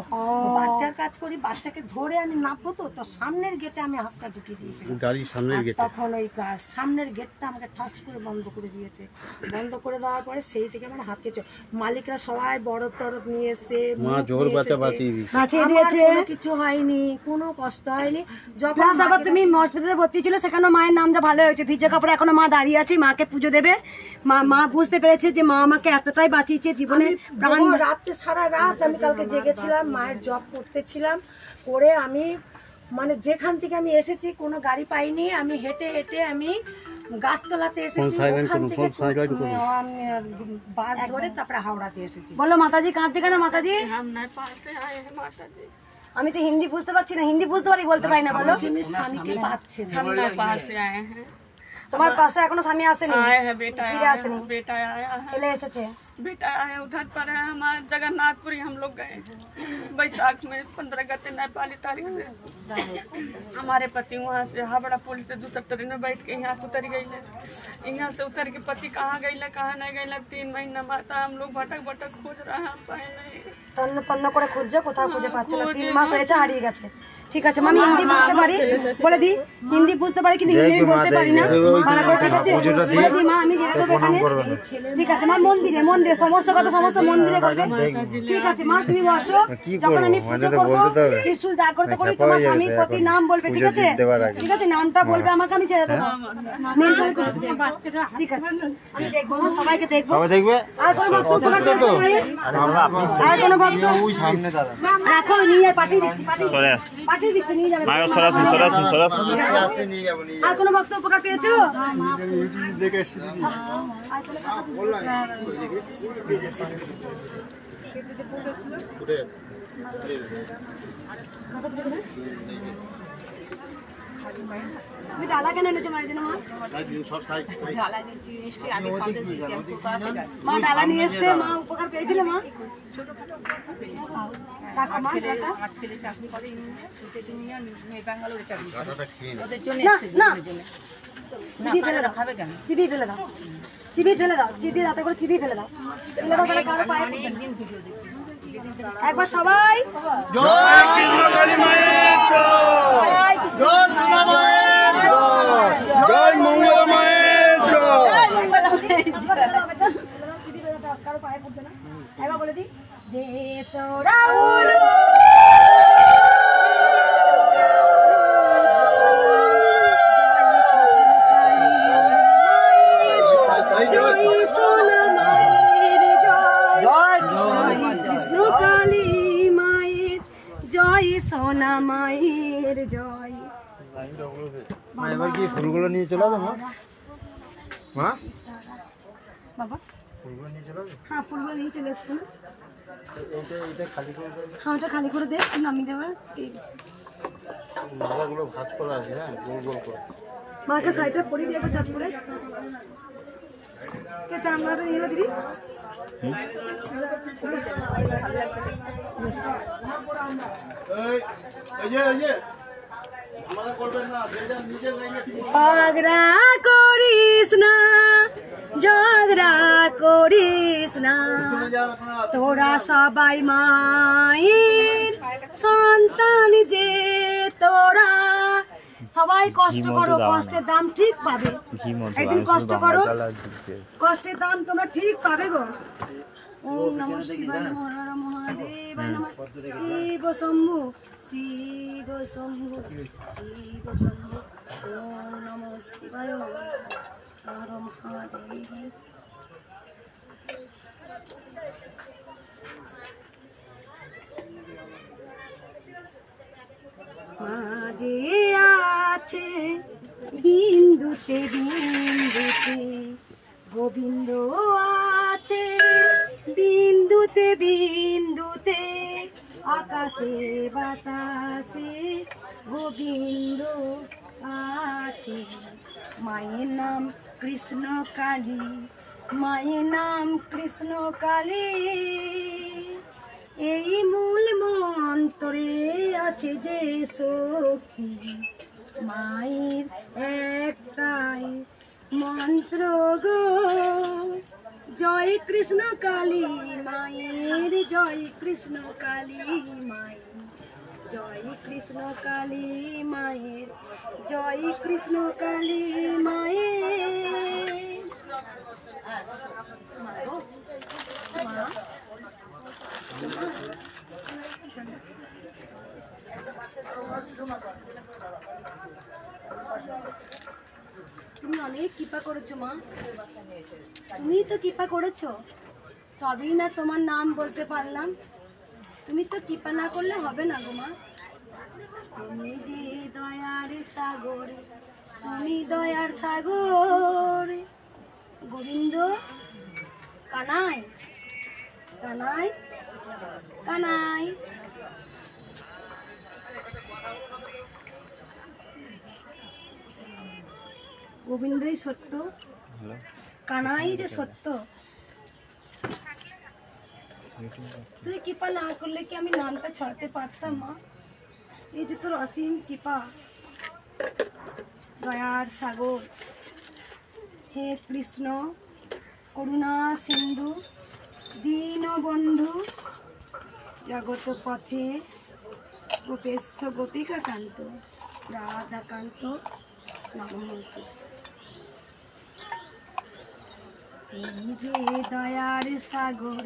বাচ্চার কাজ করি, বাচ্চাকে ধরে আমি নামবো, তো সামনের গেটে আমি হাতটা ঢুকিয়ে দিয়েছি, গাড়ির সামনের গেটে। তখন ওই সামনের গেটটা আমাকে ঠাস করে বন্ধ করে দিয়েছে। বন্ধ করে দেওয়ার পরে সেই থেকে আমার হাত কেটে, মালিকরা সবাই বরফ টরফ নিয়ে এসে মা জোর বাঁচিয়ে দিয়েছে, কিছু হয়নি, কোনো কষ্ট হয়নি। যখন আবার তুমি হসপিটালে ভর্তি ছিল সেখানে মায়ের নামটা ভালো হয়েছে, ভিজে কাপড়ে এখনো মা দাঁড়িয়ে আছে, মাকে পুজো দেবে। মা বুঝতে পেরেছে যে মা আমাকে এতটাই বাঁচিয়েছে জীবনে। রাত্রে সারা রাত আমি কালকে জেগেছিলাম, মায়ের জব করতেছিলাম, করে আমি মানে যেখান থেকে আমি এসেছি কোনো গাড়ি পাইনি, আমি হেঁটে হেঁটে আমি গাছতলাতে এসেছি, ওখান থেকে বাস ধরে তারপরে হাওড়াতে এসেছি। বলো মাতাজি কাঁদছে কেন? মাতাজি আমি তো হিন্দি বুঝতে পারছি না, হিন্দি বুঝতে পারি বলতে পারি না, বলো। শান্তি পাচ্ছে না। তোমার পাশে এখনো স্বামী আসেনি? बेटा আসেনি? बेटा आया है, ছেলে এসেছে। बेटा आया उधर पर है हमारे जगन्नाथपुरी, हम लोग गए बैसाख में 15 गते नेपाली तारीख से। हमारे पति वहाँ से हावड़ा पुल से दूसरा ट्रेन में बैठ के यहाँ उतर गई, यहाँ से उतर के पति कहाँ गई कहाँ नहीं गई, 3 महीना माता हम लोग भटक भटक खोज रहे हैं, पाए नहीं। তন্ন তন্ন করে খুঁজছো, কোথাও খুঁজে পাচ্ছ না, 3 মাস হয়েছে হারিয়ে গেছে। ঠিক আছে আমি হিন্দি বুঝতে পারি, বলে দি হিন্দি বুঝতে পারি, কিন্তু হিন্দি আমি বলতে পারি না। ঠিক আছে বলে দি মা, আমি যেতে দেবো এখানে। ঠিক আছে মা, মন্দিরে মন্দিরে সমস্ত কথা সমস্ত মন্দিরে বলবে। ঠিক আছে মা, তুমি বসো, যখন আমি পুজো করবো ত্রিশূল জাগ্রত করি তোমার স্বামীর প্রতি নাম বলবে। ঠিক আছে ঠিক আছে, নামটা বলবে আমাকে, আমি ছেড়ে দেবো। ঠিক আছে আমি দেখবো, সবাইকে দেখবো। আর কোনো ভক্ত উপকার পেয়েছো? আর কোনো ভক্ত রাখো, নিয়ে পাঠিয়ে দিচ্ছি, পাঠিয়ে দিচ্ছি, নিয়ে যাবে। আর কোনো ভক্ত উপকার পেয়েছো? তুমি ডালা কেন এনেছো মায়ের জন্য? মা ডালা নিয়ে এসছে, মা উপকার পেয়েছিলে মা? ছেলে চাকরি করে ব্যাঙ্গালোরে চাকরি ওদের জন্য খাবে কেন? চিবি ফেলে দাও, চিবি ফেলে দাও, চিবি রাতে করে চিবি ফেলে দাও, ফেলে দাও, তাহলে কারো পায়ে অনেকদিন ভিডিও দেখি। একবার সবাই জয় কৃষ্ণকালী মায়ের জয়, জয় সোনা মায়ের জয়, জয় মঙ্গলা মায়ের জয়। কারো পায়ে পড়বে না। একবার বলে দিই, দে তোরা সোনা মায়ের জয়। এবার কি ফুলগুলো নিয়ে চলে যাবো মা? বাবা হ্যাঁ ফুলগুলো নিয়ে চলে এসছে না। এইটা খালি করে হ্যাঁ ওটা খালি করে দে, নামিয়ে দেবার। মালাগুলো ভাঁজ করা আছে, হ্যাঁ, গোল গোল করে। মাকে সাইডটা পরিয়ে দিয়ে চাপ করে কে চার মালাটা নিয়ে এলো দিদি। ঝগড়া করিস না, ঝগড়া করিস না, তোরা সবাই মায়ের সন্তান যে, তোরা সবাই কষ্ট করো, কষ্টের দাম ঠিক পাবে। একদিন কষ্ট করো, কষ্টের দাম তোমরা ঠিক পাবে গো। ওম নমঃ শিবায় নমঃ, হর হর মহাদেবায় নমঃ, শিব শম্ভু শিব শম্ভু শিব শম্ভু, ওম নমঃ শিবায় হর হর মহাদেব। মাঝে আছে বিন্দুতে বিন্দুতে, গোবিন্দ আছে বিন্দুতে বিন্দুতে, আকাশে বাতাসে গোবিন্দ আছে। মায়ের নাম কৃষ্ণ কালী, মায়ের নাম কৃষ্ণ কালী, এই মূল মন্ত্রে আছে যে শক্তি। মায়ের একটাই মন্ত্র গো, জয় কৃষ্ণ কালী মায়ের, জয় কৃষ্ণ কালী মায়ের, জয় কৃষ্ণ কালী মায়ের, জয় কৃষ্ণ কালী মায়ের। তুমি অনেক কৃপা করেছো মা, তুমি তো কৃপা করেছো, তবেই না তোমার নাম বলতে পারলাম। তুমি তো কৃপা না করলে হবে না গো মা। তুমি যে দয়ার সাগর, তুমি দয়ার সাগর। গোবিন্দ কানাই কানাই কানাই, গোবিন্দই সত্য, কানাই যে সত্য। তুই কৃপা না করলে কি আমি নামটা ছড়াতে পারতাম মা? এই যে তোর অসীম কৃপা, দয়ার সাগর হে কৃষ্ণ, করুণা সিন্ধু, দীনবন্ধু, জগত পথে গোপেশ্ব গোপিকা কান্ত, রাধাকান্ত নমস্তে। তুমি যে দয়ার সাগর,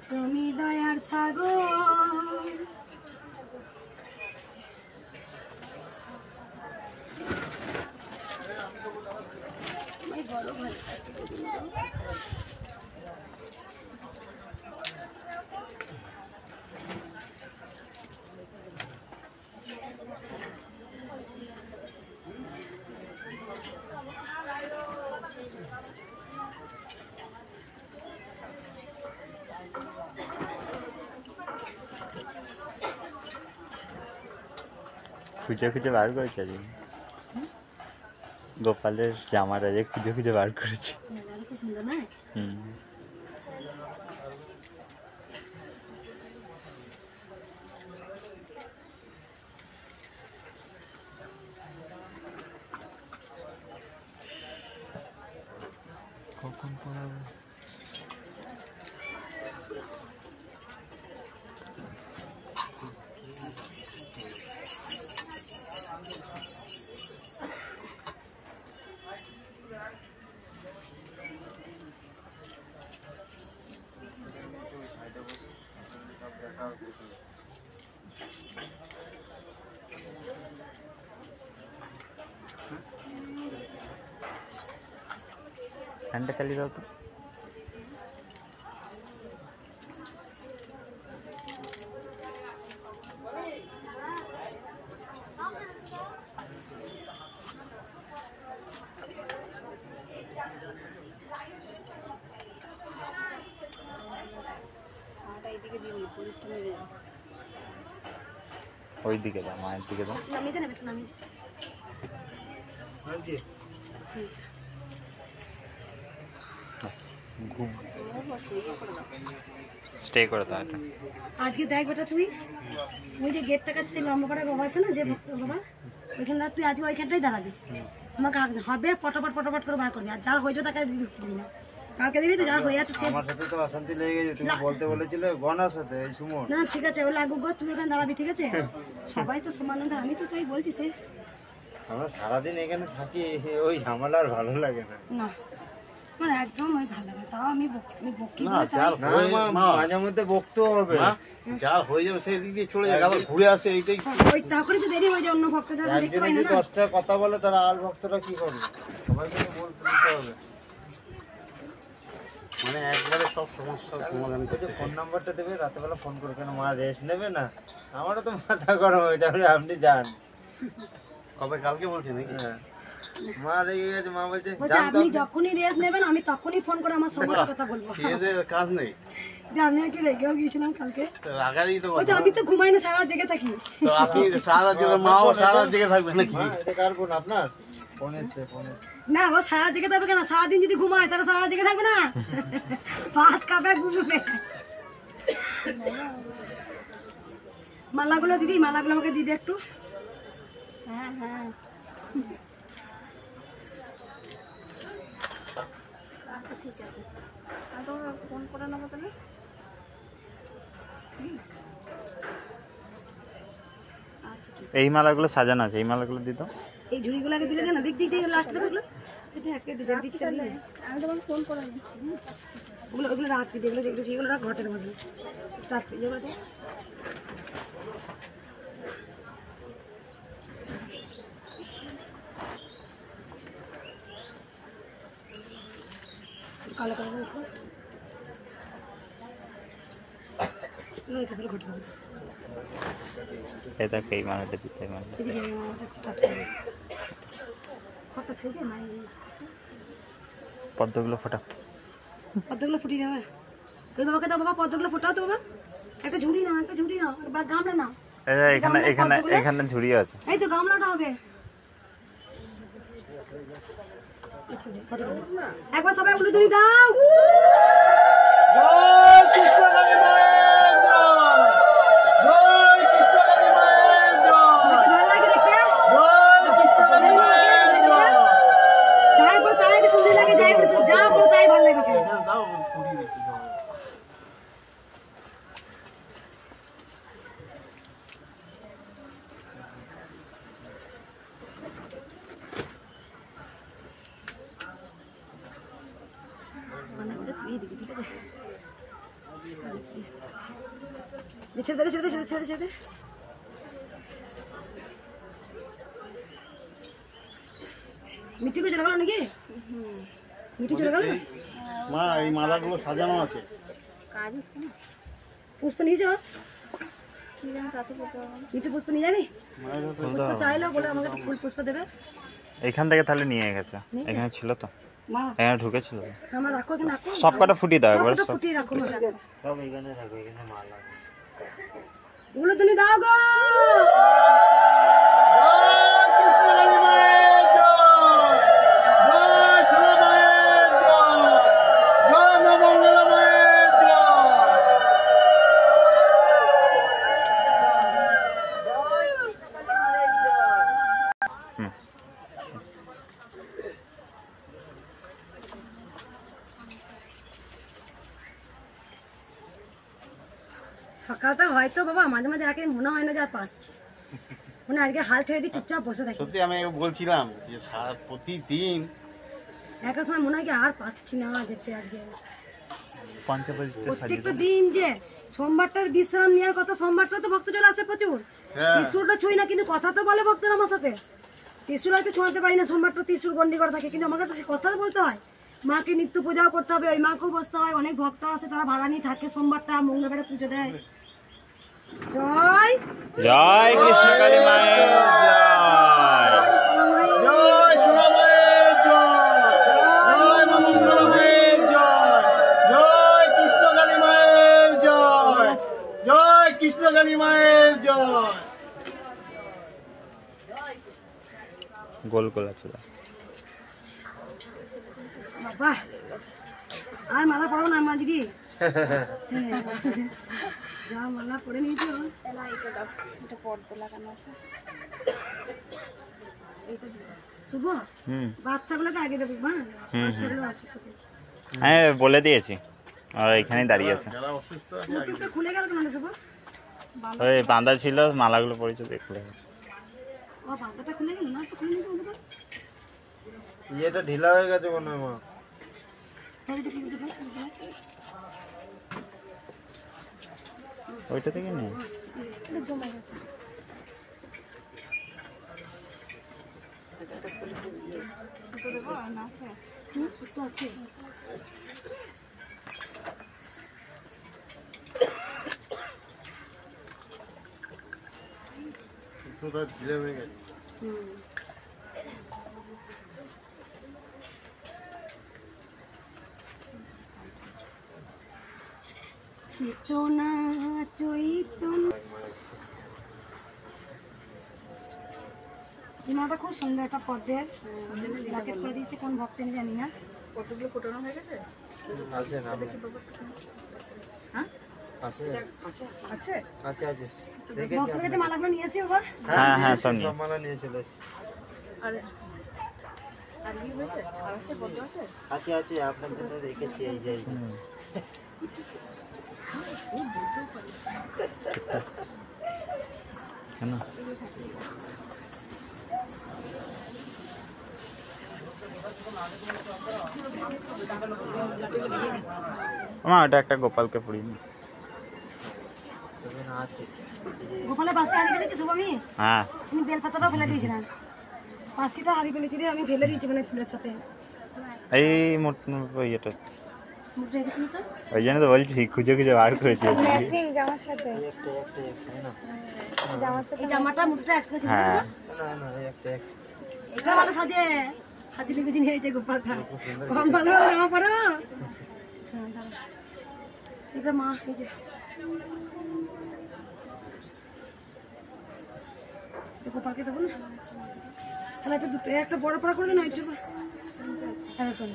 তুমি দয়ার সাগর। বড় ভাই আছে গোবিন্দ। খুঁজে খুঁজে বার করেছে আজ গোপালের জামাটা, যে খুঁজে খুঁজে বার করেছে। সুন্দর না? কখন পড়াবো? ফ্যানটা চালিয়ে দাও তো। ওই দিকে যা, মায়ের দিকে যা। নামিয়ে দেন, একটু নামিয়ে স্টে করে দাও এটা। আজকে দেখ বেটা তুই ওই যে গেটটা কাছে লম্বা করে বাবা আছে না, যে বাবা ওইখানে তুই আজকে ওইখানটাই দাঁড়াবি। আমাকে হবে পটাপট পটাপট করে বার করবি, আর যার হয়েছে তাকে দিবি না। কালকে দিবি তো, যার হয়ে যাচ্ছে সে। আমার সাথে তো অশান্তি লেগে গেছে, তুমি বলতে বলেছিলে গনার সাথে এই সুমন। না ঠিক আছে, ও লাগুক গো, তুই ওখানে দাঁড়াবি, ঠিক আছে? সবাই তো সমান না, আমি তো তাই বলছি সে। আমরা সারাদিন এখানে থাকি, ওই ঝামেলা আর ভালো লাগে না। না মানে একদম ওই ভালো লাগে, তাও আমি বকি না, যার মাঝে মধ্যে বকতেও হবে, যার হয়ে যাবে সেই দিক দিয়ে চলে যাবে, আবার ঘুরে আসে, এইটাই। ওই তারপরে তো দেরি হয়ে যায়, অন্য ভক্তদের দেখতে পাই না। 10টা কথা বলে তারা আর ভক্তরা কি করবে? সবাইকে তো বলতে দিতে হবে। মানে একবারে সব সমস্যার সমাধান করতে। ফোন নাম্বারটা দেবে, রাতেবেলা ফোন করে, কেন মা রেস্ট নেবে না? আমারও তো মাথা গরম হয়ে যাবে, আপনি যান। কবে কালকে বলছি নাকি? মা রেগে গেছে, মা বলছে আপনি যখনই রেস্ট নেবেন আমি তখনই ফোন করে আমার সমস্যার কথা বলবো। এদের কাজ নেই, আমি একটু রেগেও গিয়েছিলাম কালকে। রাগারই তো ওই তো আমি তো ঘুমাই না, সারা জেগে থাকি। তো আপনি সারা জেগে, মাও সারা জেগে থাকবে নাকি? এটা কার ফোন? আপনার ফোন এসছে, ফোন না ও সারা জেগে থাকবে কেন? সারাদিন যদি ঘুমায় তাহলে সারা জেগে থাকবে না, ভাত খাবে ঘুমবে। মালাগুলো দিদি, মালাগুলো আমাকে দিদি একটু। হ্যাঁ হ্যাঁ আচ্ছা ঠিক আছে, আমি তো ফোন করে নেবো তাহলে। এই মালাগুলো সাজানো আছে, এই মালাগুলো দিত। এই ঝুড়িগুলো আগে দিলে না, দিক দিক দিয়ে লাস্ট দেবে ওগুলো। আমি তোমাকে ফোন করে নিচ্ছি। ওগুলো ওগুলো রাখবি, যেগুলো যেগুলো সেগুলো রাখ ঘটের মধ্যে রাখবি, যেগুলো কালো কালো ঘটে এটা এই মালাটা দিতে, এই মালাটা পদ্মগুলো ফোটা, পদ্মগুলো ফুটিয়ে যাবে। ওই বাবাকে দাও, বাবা পদ্মগুলো ফোটাও তো বাবা। একটা ঝুড়ি নাও, একটা ঝুড়ি নাও, গামলা নাও। এখানে এখানে এখানে ঝুড়িও আছে। এই তো গামলাটা হবে। একবার সবাই উলুদুরি দাও। ছেড়ে ছেড়ে ছেড়ে ছেড়ে ছেড়ে মিষ্টি করে চলে গেল নাকি? মিষ্টি চলে গেল মা, এই মালাগুলো সাজানো আছে, কাজ হচ্ছে না। পুষ্প নিয়েছ? মিষ্টি পুষ্প নিয়ে যাবি? পুষ্প চাইলো বলে আমাকে ফুল পুষ্প দেবে। এখান থেকে তাহলে নিয়ে গেছে, এখানে ছিল তো, এখানে ঢুকেছিল। আমার রাখো, এখানে রাখো, সব কটা ফুটিয়ে দাও একবার, সব ফুটিয়ে রাখো। সব এখানে রাখো, এখানে মালা। ওগুলো তুমি দাও গো। সকালটা হয়তো বাবা মাঝে মাঝে একে মনে হয় না যে আর পাচ্ছি, মনে আজকে হাল ছেড়ে দিয়ে চুপচাপ বসে থাকি। সত্যি আমি বলছিলাম যে সারা প্রতিদিন একটা সময় মনে হয় কি আর পাচ্ছি না যেতে। আজকে পঞ্চবটিতে প্রত্যেকটা দিন যে সোমবারটার বিশ্রাম নেওয়ার কথা, সোমবারটা তো ভক্ত চলে আসে প্রচুর। ত্রিশুলটা ছুঁই না, কিন্তু কথা তো বলে ভক্তরা আমার সাথে। ত্রিশুল হয়তো ছোঁয়াতে পারি না, সোমবারটা ত্রিশুল গন্ডি করা থাকে, কিন্তু আমাকে তো সে কথা বলতে হয়। মাকে নিত্য পূজাও করতে হবে, ওই মাকেও বসতে হয়। অনেক ভক্ত আছে তারা ভাড়া নিয়ে থাকে, সোমবারটা মঙ্গলবারে পুজো দেয়। জয় জয় কৃষ্ণ কালী মায়ের জয়, জয় সোনা মায়ের জয়, জয় মা মঙ্গলা মায়ের জয়, জয় কৃষ্ণ কালী মায়ের জয়, কৃষ্ণকালী মায়ের জয়। গোল গোল আছে বাবা আর মালা পড়াবো না মা দিদি যা মালা পরে নিয়েছো এটা পর্দা লাগানো আছে শুভ বাচ্চাগুলোকে আগে দেবো মা বাচ্চাগুলো অসুস্থ হ্যাঁ বলে দিয়েছি আর এখানেই দাঁড়িয়ে আছে মুখটা খুলে গেল কেন শুভ ওই বাঁধা ছিল মালাগুলো পড়েছে দিয়ে খুলে গেছে ও বাচ্চাটা খুলে গেল না তো খুলে নিতে হবে এটা ঢিলা হয়ে গেছে মনে হয় মা ওইটা থেকে নেই জমা গেছে সুতো আছে ঢিলা হয়ে গেছে চেতনা চৈতন্য দিনাটা খুব সুন্দর একটা পদ্মের জ্যাকেট করে দিয়েছে কোন ভক্ত আমি জানি না কতগুলো ফোটানো হয়ে গেছে আছে না হ্যাঁ আছে আছে আছে আছে আছে ভক্তকে যে মালাগুলো নিয়ে আসি বাবা হ্যাঁ হ্যাঁ সব সব মালা নিয়ে চলে এসেছি আরে আর কি হয়েছে আর আছে পদ্ম আছে আছে আছে আপনার জন্য রেখেছি এই যে কেন মা ওটা একটা গোপালকে পড়িনি গোপালের পাশে হারিয়ে ফেলেছি শুভমি হ্যাঁ তুমি বেলপাতাটাও ফেলে দিয়েছিলেন পাশিটা হারিয়ে ফেলেছি রে আমি ফেলে দিয়েছি মানে ফুলের সাথে এই মোট ইয়েটা মুখটা রেখেছিলি তো ওই জন্য তো বলছি খুঁজে খুঁজে বার করেছি ম্যাচিং জামার সাথে এই জামাটা মুখটা একসাথে ছিল হ্যাঁ না না একটা এটা ভালো সাজে সাজিয়ে লিখে নিয়েছে গোপালটা কম ভালো জামা পরো হ্যাঁ দাঁড়া এটা মা এই যে গোপালকে দেবো না তাহলে একটা দুটো একটা বড় পড়া করে দিন একটু হ্যাঁ শোন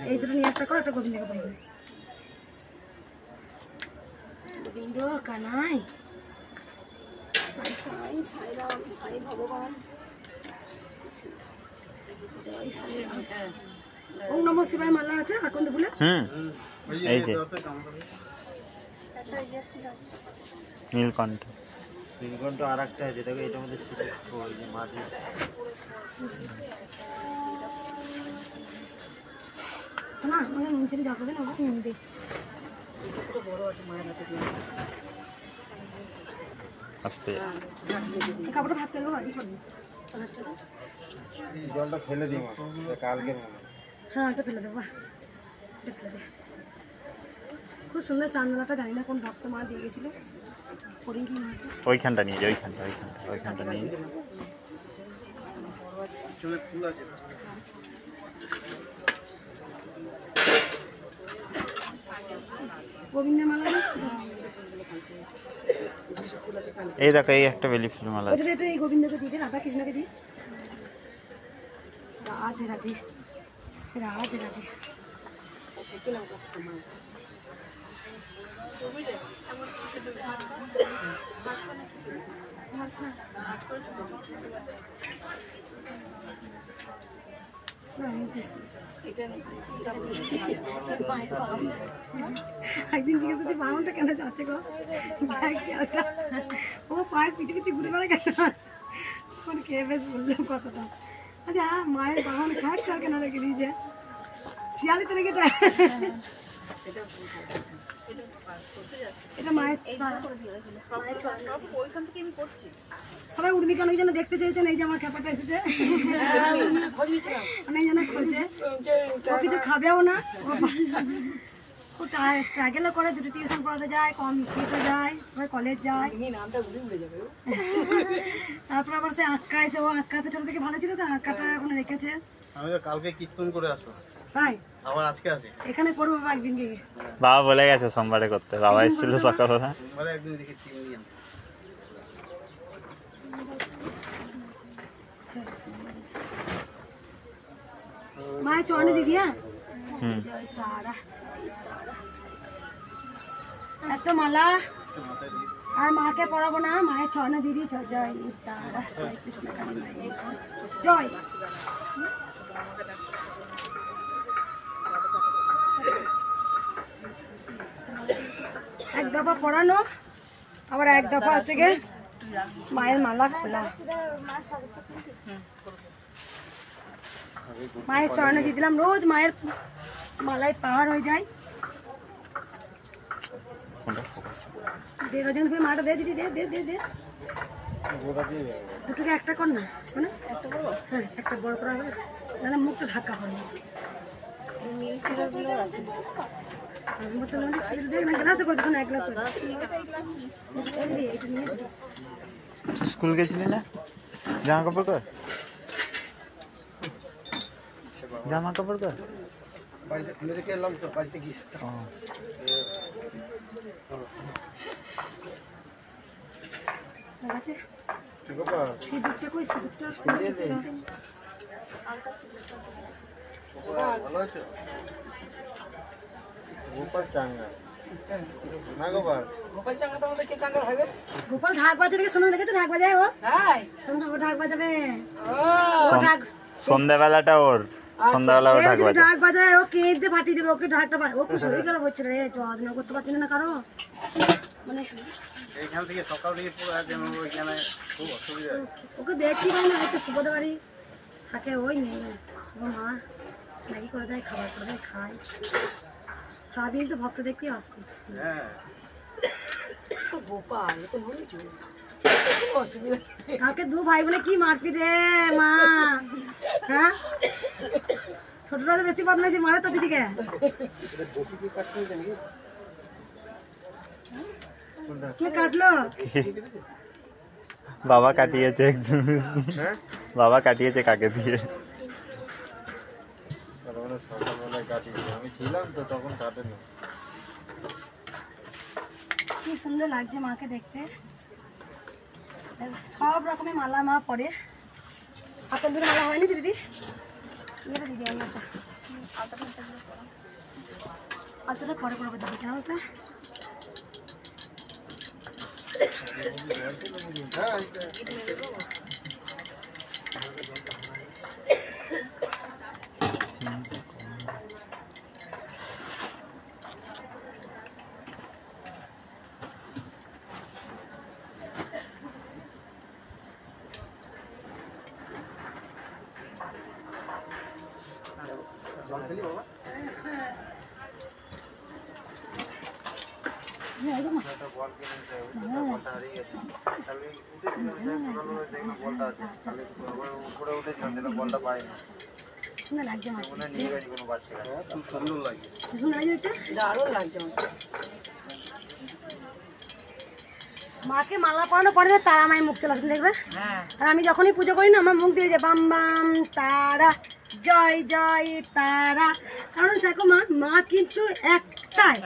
এই দুটো নিয়ে একটা করো একটা গোবিন্দকে পড়ে দিন গোবিন্দ কানাই সাই সাই সাই রাম সাই ভগবান জয় শ্রী রাম ওম নমঃ শিবায় মালা আছে আকন্দ ফুলে এই যে নীলকণ্ঠ নীলকণ্ঠ আর একটা আছে দেখো এটার মধ্যে ওই যে মাটি শোনা মানে নুন চিনি যা করবে না ওটা নুন দে পুরো বড় আছে মায়ের হাতে দিয়ে আস্তে কাপড়টা ভাত করে দেবো বাড়ি করবি জলটা ফেলে দিই কালকে হ্যাঁ এটা ফেলে দেবো ফেলে দে খুব সুন্দর চাঁদমালাটা জানি না কোন ভক্ত মা দিয়ে গেছিল ফরিঙ্গি মা ওইখানটা নিয়ে যাই ওইখানটা নিয়ে গোবিন্দের মালা এই দেখো এই একটা বেলি ফুল মালা আছে এটা এই গোবিন্দকে দিয়ে দে রাধা কৃষ্ণকে দিই রাধে রাধে রাধে রাধে একদিন জিজ্ঞেস করছি বাউনটা কেন যাচ্ছে গো ও পায়ের পিছিয়ে পিছিয়ে ঘুরে বেড়া কেন তখন খেয়ে বেশ বললাম কথাটা আচ্ছা মায়ের বাহন খাক তার কেন রেখে দিয়েছে শিয়ালিতে রেখে এটা মায়ের সবাই উর্মি কেন যেন দেখতে চেয়েছেন এই যে আমার খেপাটা এসেছে অনেক জন খুঁজছে ও কিছু খাবেও না খুব স্ট্রাগেলও করে দুটো টিউশন পড়াতে যায় কম খেতে যায় কলেজ যায় তারপর আবার সে আঁকা এসে ও আঁকাতে ছোট থেকে ভালো ছিল তো আঁকাটা এখন রেখেছে আমি কালকে কীর্তন করে আসো তাই আবার আজকে আছে এখানে করবো বাবা একদিন গিয়ে। বাবা বলে গেছে সোমবারে করতে, বাবা এসেছিল সকালবেলা। সোমবারে একদিন দেখি চিংড়ি আনতে। মায়ের চরণে দিদি। হ্যাঁ হুম জয় তারা, এত মালা আর মাকে পড়াবো না, মায়ের চরণে দিদি। জয় জয় তারা, জয় কৃষ্ণ কালী, জয়। এক দফা পড়ানো, আবার এক দফা হচ্ছে গিয়ে মায়ের মালা খোলা। মায়ের চরণে দিয়ে দিলাম, রোজ মায়ের মালায় পাহাড় হয়ে যায়। রজন করে মাটা দে দিদি, দে দে দে দে। দুটোকে একটা কর না, হ্যাঁ একটা বড় করা হয়েছে, না মুখটা ঢাকা হয় না। স্কুল গেছিলি না? জামা কাপড় কর, জামা কাপড় কর। সিঁদুরটা কই, সিঁদুরটা ভালো আছো? গোপাল চাঙ্গা না, গোপাল গোপাল ঢাক বাজাবে, শোনো দেখেছো ঢাক বাজায় ও? ও ঢাক বাজাবে, সন্ধ্যাবেলাটা ওর, সন্ধ্যাবেলা ও ঢাক বাজায়। ঢাক বাজায়, ও কেঁদে ফাটিয়ে দেবে ওকে ঢাকটা। ও খুব শরীর খারাপ হচ্ছে রে, যত্ন করতে পারছি না কারো, মানে এইখান থেকে সকাল থেকে পুরো একদম ওইখানে খুব অসুবিধা। ওকে দেখছি ভাই না, হয়তো সুবোধ বাড়ি থাকে, ওই নেই শুভ মা ম্যাগি করে দেয়, খাবার করে দেয়, খায়। সারাদিন তো ভক্ত দেখতে আসতে। হ্যাঁ গোপাল কালকে দু ভাই বোনে কি মারপিট রে মা। হ্যাঁ ছোটরা তো বেশি বদমাইশি মারে তো দিদিকে। কে কাটলো? বাবা কাটিয়েছে একজন, বাবা কাটিয়েছে কাকে দিয়ে। সকালবেলায় কাটিয়েছে, আমি ছিলাম তো তখন কাটেনি। কি সুন্দর লাগছে মাকে দেখতে, সব রকমের মালা মা পরে। হাতের দূরে মালা হয়নি তো দিদি? দিদি আমি আলতাটা পরে করবো দিদি, কেন বলতে? মাকে মালা পরানো পরে তারা মায়ের মুখ চলে আসবে দেখবে। আর আমি যখনই পুজো করি না আমার মুখ দিয়ে যায় বাম বাম তারা, জয় জয় তারা। কারণ দেখো মা, মা কিন্তু একটাই,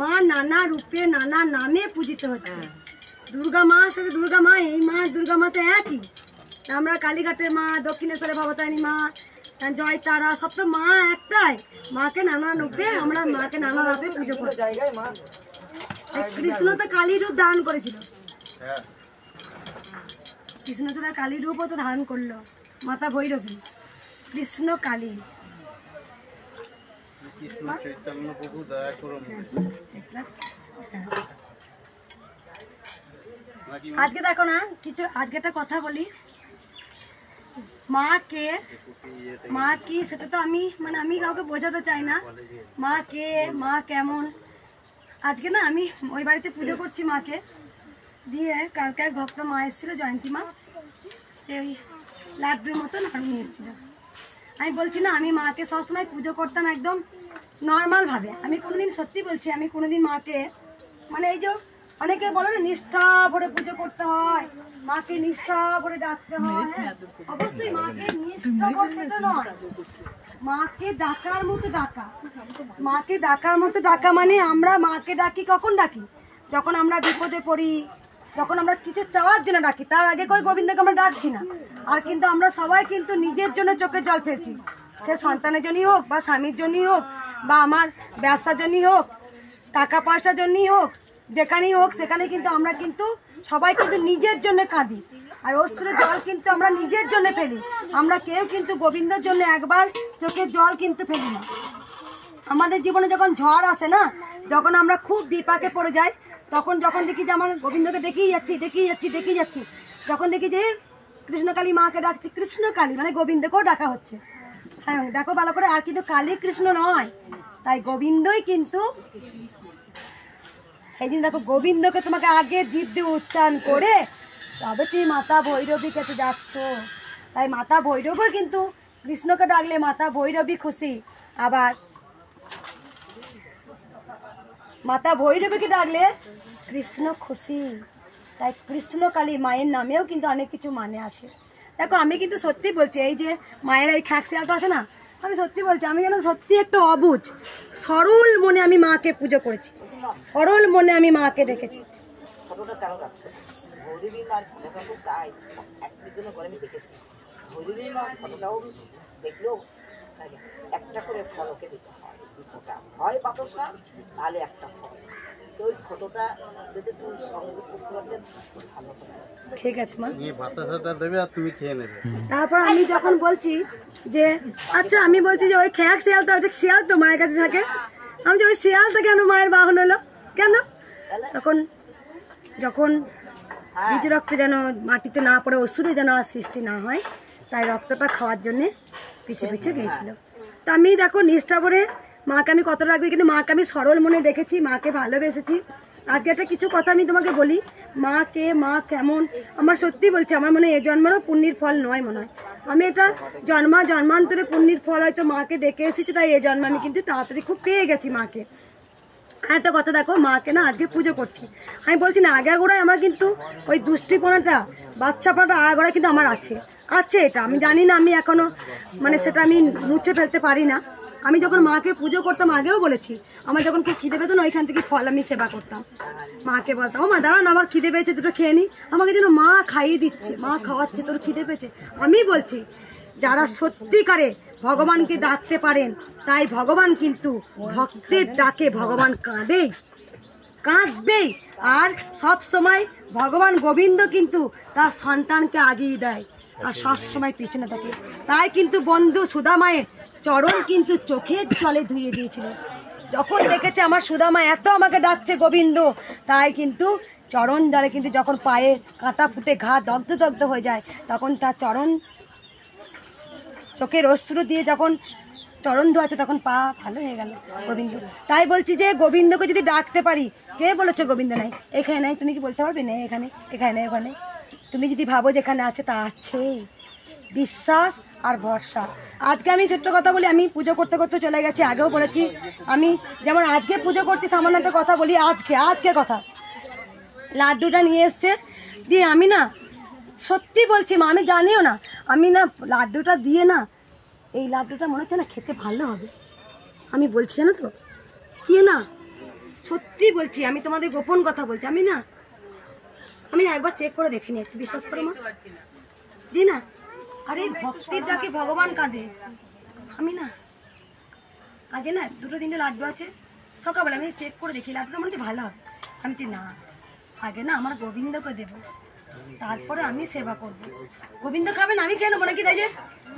মা নানা রূপে নানা নামে পূজিত হচ্ছে। দুর্গা মা সাথে দুর্গা মা, এই মা দুর্গা মা তো একই। আমরা কালীঘাটের মা, দক্ষিণেশ্বরের ভবতারিণী মা, জয় তারা, সব তো মা একটাই। মাকে নানা রূপে, আমরা মাকে নানা রূপে পুজো করি। কৃষ্ণ তো কালী রূপ ধারণ করেছিল, কৃষ্ণ তো তার কালী রূপও তো ধারণ করলো, মাতা ভৈরবী, কৃষ্ণ কালী। আজকে দেখো না কিছু, আজকে একটা কথা বলি, মা কে, মা কি সেটা তো আমি মানে আমি কাউকে বোঝাতে চাই না। মা কে, মা কেমন। আজকে না আমি ওই বাড়িতে পুজো করছি মাকে দিয়ে, কালকে এক ভক্ত মা এসেছিলো, জয়ন্তী মা, সে ওই লাড্ডুর মতন আরো নিয়ে এসেছিলো। আমি বলছি না আমি মাকে সবসময় পুজো করতাম একদম নর্মালভাবে। আমি কোনোদিন সত্যি বলছি, আমি কোনোদিন মাকে মানে এই যে অনেকে বলে না নিষ্ঠা ভরে পুজো করতে হয়, মাকে নিষ্ঠা ভরে ডাকতে হয়, হ্যাঁ অবশ্যই মাকে নিষ্ঠা ভরে সেটা নয়, মাকে ডাকার মতো ডাকা, মাকে ডাকার মতো ডাকা মানে আমরা মাকে ডাকি কখন ডাকি? যখন আমরা বিপদে পড়ি, যখন আমরা কিছু চাওয়ার জন্য ডাকি। তার আগে কই গোবিন্দকে আমরা ডাকছি না। আর কিন্তু আমরা সবাই কিন্তু নিজের জন্য চোখে জল ফেলছি, সে সন্তানের জন্যই হোক বা স্বামীর জন্যই হোক বা আমার ব্যবসার জন্যই হোক, টাকা পয়সার জন্যই হোক, যেখানেই হোক সেখানে কিন্তু আমরা কিন্তু সবাই কিন্তু নিজের জন্য কাঁদি। আর অশ্রুর জল কিন্তু আমরা নিজের জন্য ফেলি। আমরা কেউ কিন্তু গোবিন্দর জন্য একবার চোখের জল কিন্তু ফেলি না। আমাদের জীবনে যখন ঝড় আসে না, যখন আমরা খুব বিপাকে পড়ে যাই, তখন যখন দেখি যে আমার গোবিন্দকে দেখেই যাচ্ছি, যখন দেখি যে কৃষ্ণকালী মাকে ডাকছি, কৃষ্ণকালী মানে গোবিন্দকেও ডাকা হচ্ছে। হ্যাঁ দেখো ভালো করে, আর কিন্তু কালী কৃষ্ণ নয়, তাই গোবিন্দই কিন্তু। সেই দিন দেখো গোবিন্দকে তোমাকে আগে জিভ দিয়ে উচ্চারণ করে তবে তুমি মাতা ভৈরবী কাছে যাচ্ছ। তাই মাতা ভৈরবী কিন্তু কৃষ্ণকে ডাকলে মাতা ভৈরবী খুশি, আবার মাতা ভৈরবীকে ডাকলে কৃষ্ণ খুশি। তাই কৃষ্ণকালী মায়ের নামেও কিন্তু অনেক কিছু মানে আছে। দেখো আমি কিন্তু সত্যি বলছি, এই যে মায়ের এই খ্যাকশিয়ালটা আছে না, আমি সত্যি বলছি, আমি যেন সত্যি একটু অবুঝ সরল মনে আমি মাকে পুজো করেছি, সরল মনে আমি মাকে ডেকেছি। ফটোটা কারো কাছে ভৈরবী মার ফটোটা তো চাই, একদিনের জন্য করে আমি দেখেছি। ভৈরবী মার ফটোটাও দেখলেও একটা করে ফলকে দিতে হয়, দুটোটা হয় বাতাসা তাহলে একটা ফল। তো ওই ফটোটা যদি তুমি সঙ্গে করতে পারতেন ভালো হবে। ঠিক আছে মা, বাতাসাটা দেবে আর তুমি খেয়ে নেবে। তারপর আমি যখন বলছি যে আচ্ছা, আমি বলছি যে ওই খেয়াক শিয়ালটা, ওটা শিয়াল তো মায়ের কাছে থাকে, আমি যে ওই শিয়ালটা কেন মায়ের বাহন হলো কেন? তখন যখন বীজ রক্ত যেন মাটিতে না পড়ে, অসুরে যেন আর সৃষ্টি না হয়, তাই রক্তটা খাওয়ার জন্যে পিছু পিছু গিয়েছিল। তা আমি দেখো নিষ্ঠা করে মাকে আমি কত রাখবি, কিন্তু মাকে আমি সরল মনে দেখেছি, মাকে ভালোবেসেছি। আজকে একটা কিছু কথা আমি তোমাকে বলি, মা কে, মা কেমন, আমার সত্যি বলছি, আমার মনে হয় এ জন্মেরও পুণ্যের ফল নয় মনে হয়। আমি এটা জন্মান্তরে পুণ্যের ফল হয়তো মাকে ডেকে এসেছি, তাই এই জন্ম আমি কিন্তু তাড়াতাড়ি খুব পেয়ে গেছি মাকে। আর একটা কথা দেখো, মাকে না আজকে পুজো করছি, আমি বলছি না আগাগোড়ায় আমার কিন্তু ওই দুষ্টিপনাটা, বাচ্চাপনাটা আগাগোড়ায় কিন্তু আমার আছে, এটা আমি জানি না, আমি এখনো মানে সেটা আমি মুছে ফেলতে পারি না। আমি যখন মাকে পুজো করতাম, আগেও বলেছি, আমার যখন খুব খিদে পেতো না, ওইখান থেকে ফল আমি সেবা করতাম, মাকে বলতাম ও মা দাঁড়ান আমার খিদে পেয়েছে, দুটো খেয়ে নি, আমাকে যেন মা খাইয়ে দিচ্ছে, মা খাওয়াচ্ছে, তোর খিদে পেয়েছে। আমি বলছি যারা সত্যিকারে ভগবানকে ডাকতে পারেন, তাই ভগবান কিন্তু ভক্তের ডাকে ভগবান কাঁদবেই। আর সব সময় ভগবান গোবিন্দ কিন্তু তার সন্তানকে আগিয়ে দেয় আর সবসময় পিছনে থাকে। তাই কিন্তু বন্ধু সুদামায়ের চরণ কিন্তু চোখের জলে ধুয়ে দিয়েছিল, যখন দেখেছে আমার সুদামা এত আমাকে ডাকছে গোবিন্দ, তাই কিন্তু চরণ জলে কিন্তু যখন পায়ে কাঁটা ফুটে ঘা দগ্ধ হয়ে যায়, তখন তার চরণ চোখের অশ্রু দিয়ে যখন চরণ ধোয়াচ্ছে, তখন পা ভালো হয়ে গেল গোবিন্দ। তাই বলছি যে গোবিন্দকে যদি ডাকতে পারি, কে বলেছে গোবিন্দ নাই, এখানে নাই, তুমি কি বলতে পারবে না এখানে, এখানে ওখানে, তুমি যদি ভাবো যেখানে আছে তা আছে, বিশ্বাস আর ভরসা। আজকে আমি ছোট্ট কথা বলি, আমি পুজো করতে করতে চলে গেছি, আগেও বলেছি, আমি যেমন আজকে পুজো করছি, সামান্য একটা কথা বলি, আজকে কথা, লাড্ডুটা নিয়ে এসছে দিয়ে আমি না সত্যি বলছি মা, আমি জানিও না, আমি না লাড্ডুটা দিয়ে না, এই লাড্ডুটা মনে হচ্ছে না খেতে ভালো হবে, আমি বলছি জানো তো দিয়ে না, সত্যি বলছি, আমি তোমাদের গোপন কথা বলছি, আমি না একবার চেক করে দেখিনি, একটু বিশ্বাস করো মা, দি না, আরে ভক্তির ডাকে ভগবান কাঁদে। আমি না আগে না 2-3টে লাড্ডু আছে, সকালবেলা আমি চেক করে দেখি লাড্ডুটা মনে হচ্ছে ভালো হবে, আমি না আগে না আমার গোবিন্দকে দেবো, তারপরে আমি সেবা করব, গোবিন্দ খাবেন আমি খেয়ে নেবো নাকি, তাই যে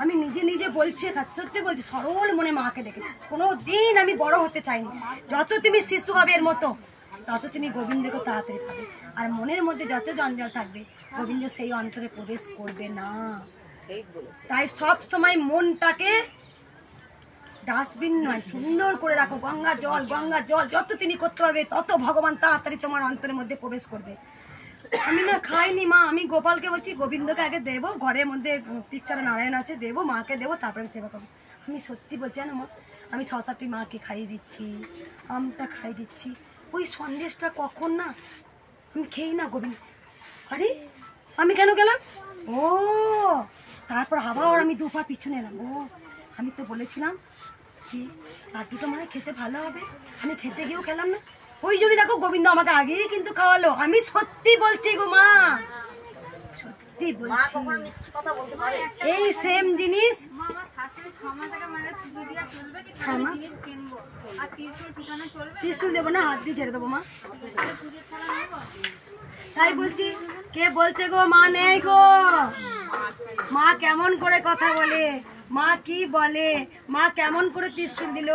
আমি নিজে বলছি, সত্যি বলছি, সরল মনে মাকে ডেকেছি, কোনো দিন আমি বড় হতে চাইনি। যত তুমি শিশু হবে এর মতো, তত তুমি গোবিন্দকে তাড়াতাড়ি পাবে, আর মনের মধ্যে যত জঞ্জাল থাকবে গোবিন্দ সেই অন্তরে প্রবেশ করবে না। তাই সব সময় মনটাকে ডাস্টবিন নয়, সুন্দর করে রাখো, গঙ্গা জল যত তুমি করতে পারবে, তত ভগবান তাড়াতাড়ি তোমার অন্তরের মধ্যে প্রবেশ করবে। আমি না খাইনি মা, আমি গোপালকে বলছি গোবিন্দকে আগে দেবো, ঘরের মধ্যে পিকচারে নারায়ণ আছে, দেবো মাকে, দেবো তারপরে সেবা করবো। আমি সত্যি বলছি জানো মা, আমি 6-7টি মাকে খাইয়ে দিচ্ছি, আমটা খাইয়ে দিচ্ছি, ওই সন্দেশটা কখন না আমি খেই না গোবিন্দ, আরে আমি কেন গেলাম, ও তারপর আবার আমি 2 পা পিছনে এলাম, ও আমি তো বলেছিলাম যে লাড্ডুটা মানে খেতে ভালো হবে, আমি খেতে গিয়েও খেলাম না, ওই জন্য দেখো গোবিন্দ আমাকে আগেই কিন্তু খাওয়ালো। আমি সত্যি বলছি গো মা, সত্যি বলছি, এই সেম জিনিস ত্রিশূল দেবো না, হাত দিয়ে ছেড়ে দেবো মা। তাই বলছি, কে বলছে গো মা নেই গো? মা কেমন করে কথা বলে, মা কি বলে, মা কেমন করে ত্রিশূল দিল,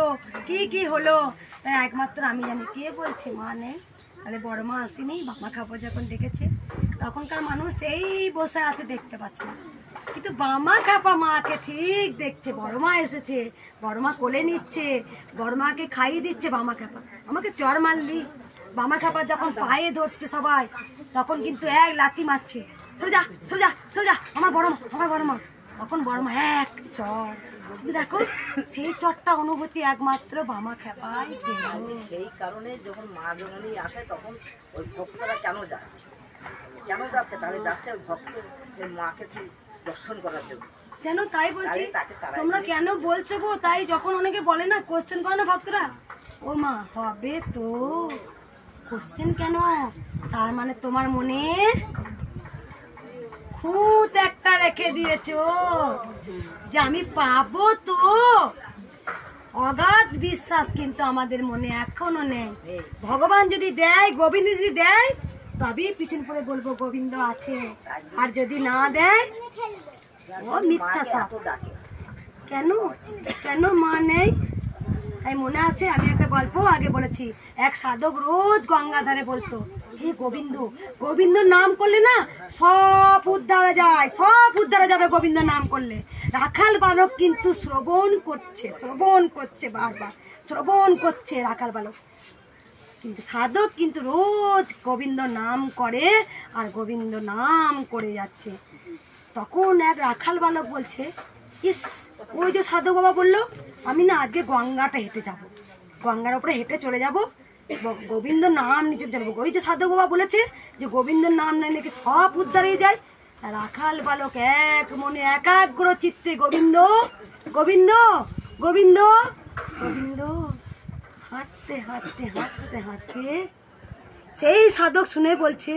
কি কি হলো, তাই একমাত্র আমি জানি। কে বলছে মা নেই? তাহলে বড় মা আসেনি, বাবা খাবো যখন ডেকেছে, তখনকার মানুষ এই বসে আছে দেখতে পাচ্ছে না, কিন্তু বামা খাপা মাকে ঠিক দেখছে। বড় মা এসেছে, বড় মা কোলে নিচ্ছে, বড় মাকে খাইয়ে দিচ্ছে। বামা খাপা আমাকে চর মারলি, বামা খাপা যখন পায়ে ধরছে সবাই, তখন কিন্তু এক লাথি মারছে, সোজা সোজা সোজা, আমার বড় মা, আমার বড় মা। তখন বড় মা এক চর, দেখো সেই চরটা অনুভূতি একমাত্র বামা খেপাই। সেই কারণে যখন মা জননী আসে তখন ওই ভক্তরা কেন যায়, কেন যাচ্ছে? তাহলে যাচ্ছে ভক্ত মাকে দর্শন করার জন্য যেন। তাই বলছি, তোমরা কেন বলছো গো? তাই যখন অনেকে বলে না, কোশ্চেন করে না ভক্তরা, ও মা হবে তো, কোশ্চেন কেন? তার মানে তোমার মনে খুঁত একটা রেখে দিয়েছো যে আমি পাবো তো। অগাধ বিশ্বাস কিন্তু আমাদের মনে এখনো নেই। ভগবান যদি দেয়, গোবিন্দ যদি দেয়, তবেই পিছন পরে বলবো গোবিন্দ আছে, আর যদি না দেয় ও মিথ্যা সব। কেন কেন মা নেই? তাই মনে আছে, আমি একটা গল্প আগে বলেছি, এক সাধক রোজ গঙ্গাধারে বলতো, হে গোবিন্দ, গোবিন্দ নাম করলে না সব উদ্ধারে যায়, সব উদ্ধারে যাবে গোবিন্দ নাম করলে। রাখাল বালক কিন্তু শ্রবণ করছে বারবার, শ্রবণ করছে রাখাল বালক, কিন্তু সাধক কিন্তু রোজ গোবিন্দ নাম করে আর গোবিন্দ নাম করে যাচ্ছে। তখন এক রাখাল বালক বলছে, ইস, ওই যে সাধক বাবা বললো আমি না আজকে গঙ্গাটা হেঁটে যাব, গঙ্গার উপরে হেঁটে চলে যাব, গোবিন্দ নাম নিতে চলবো। ওই যে সাধক বাবা বলেছে যে গোবিন্দ নাম নিয়ে নাকি সব উদ্ধার হয়ে যায়। রাখাল বালক এক মনে একাগ্র চিত্তে গোবিন্দ গোবিন্দ গোবিন্দ গোবিন্দ হাঁটতে হাঁটতে হাঁটতে হাঁটতে সেই সাধক শুনে বলছে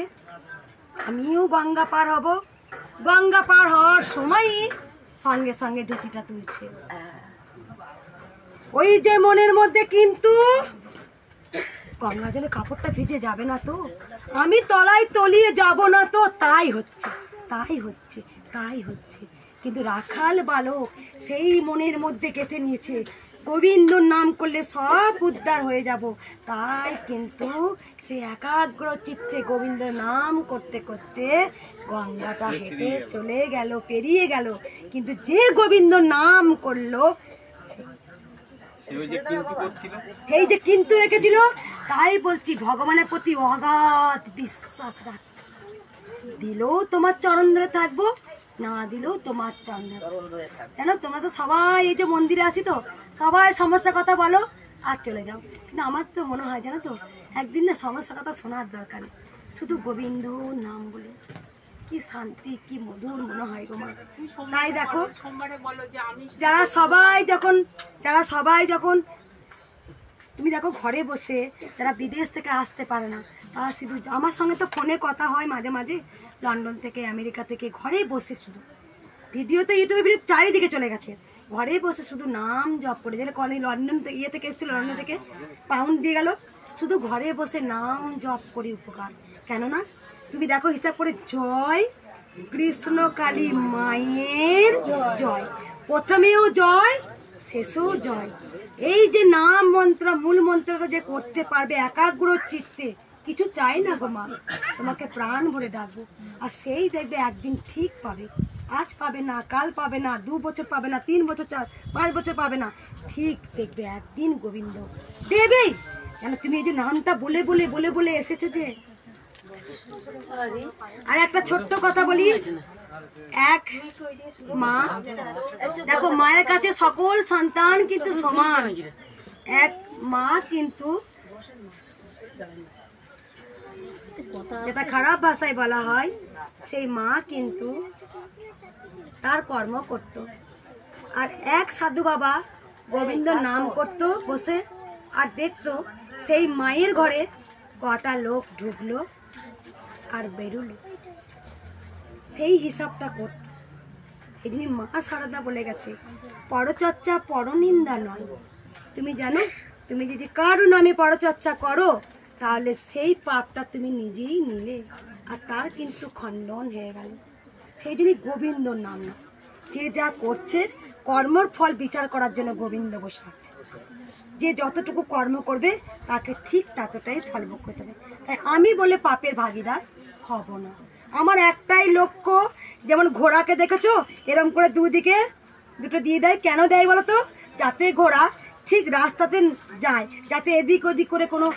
আমিও গঙ্গা পার হব। গঙ্গা পার হওয়ার সময় সঙ্গে সঙ্গে ধুতিটা তুলছে। ওই যে মনের মধ্যে কিন্তু গঙ্গা জলে কাপড়টা ভিজে যাবে না তো, আমি তলায় তলিয়ে যাব না তো, তাই হচ্ছে তাই হচ্ছে তাই হচ্ছে। কিন্তু রাখাল বালক সেই মনের মধ্যে গেঁথে নিয়েছে গোবিন্দর নাম করলে সব উদ্ধার হয়ে যাব, তাই কিন্তু সে একাগ্র চিত্তে গোবিন্দ নাম করতে করতে গঙ্গাটা হেঁটে চলে গেল, পেরিয়ে গেল। কিন্তু যে গোবিন্দ নাম করলো সেই যে কিন্তু রেখেছিল, তাই বলছি ভগবানের প্রতি অগাধ বিশ্বাস রাখ, দিলেও তোমার চরণ ধরে থাকবো, না দিলেও তোমার চরণ ধরে থাকবো। জানো তোমরা তো সবাই এই যে মন্দিরে আসি তো সবাই সমস্যার কথা বলো আর চলে যাও, কিন্তু আমার তো মনে হয় জানো তো একদিন না সমস্যার কথা শোনার দরকার নেই, শুধু গোবিন্দ নাম বলে কি শান্তি, কি মধুর মনে হয় গো মা। তাই দেখো যারা সবাই যখন তুমি দেখো ঘরে বসে যারা বিদেশ থেকে আসতে পারে না, তারা শুধু আমার সঙ্গে তো ফোনে কথা হয় মাঝে মাঝে, লন্ডন থেকে আমেরিকা থেকে, ঘরে বসে শুধু ভিডিও তো ইউটিউবে ভিডিও চারিদিকে চলে গেছে, ঘরে বসে শুধু নাম জপ করে, যেটা কলেজ লন্ডন থেকে এসেছিল, লন্ডন থেকে পাউন্ড দিয়ে গেল, শুধু ঘরে বসে নাম জপ করে উপকার। কেননা তুমি দেখো হিসাব করে, জয় কৃষ্ণ কালী মায়ের জয়, প্রথমেও জয় শেষেও জয়। এই যে নাম মন্ত্র, মূল মন্ত্রটা যে করতে পারবে একাগ্র চিত্তে, কিছু চাই না গো মা, তোমাকে প্রাণ ভরে ডাকবো, আর সেই দেখবে একদিন ঠিক পাবে। আজ পাবে না, কাল পাবে না, 2 বছর পাবে না, 3 বছর, 4-5 বছর পাবে না, ঠিক দেখবে একদিন গোবিন্দ দেবেই। কেন তুমি এই যে নামটা বলে বলে বলে বলে এসেছো যে। আর একটা ছোট্ট কথা বলি, এক মা দেখো, মায়ের কাছে সকল সন্তান কিন্তু সমান, এক মা কিন্তু যেটা খারাপ ভাষায় বলা হয়, সেই মা কিন্তু তার কর্ম করত, আর এক সাধু বাবা গোবিন্দ নাম করত বসে, আর দেখতো সেই মায়ের ঘরে কটা লোক ঢুকলো আর বেরোলো, সেই হিসাবটা করত। এই জন্য মা সারদা বলে গেছে, পরচর্চা পরনিন্দা নয়। তুমি জানো, তুমি যদি কারো নামে পরচর্চা করো তাহলে সেই পাপটা তুমি নিজেই নিলে, আর তার কিন্তু খণ্ডন হয়ে গেল। সেই জন্য গোবিন্দর নাম না, যে যা করছে কর্মর ফল বিচার করার জন্য গোবিন্দ বসে আছে। যে যতটুকু কর্ম করবে তাকে ঠিক ততটাই ফল ভোগ করতে হবে। তাই আমি বলে পাপের ভাগিদার হব না। আমার একটাই লক্ষ্য, যেমন ঘোড়াকে দেখেছো এরকম করে দুদিকে দুটো দিয়ে দেয়, কেন দেয় বলো তো? যাতে ঘোড়া ঠিক রাস্তাতে যায়, যাতে এদিক ওদিক করে কোনো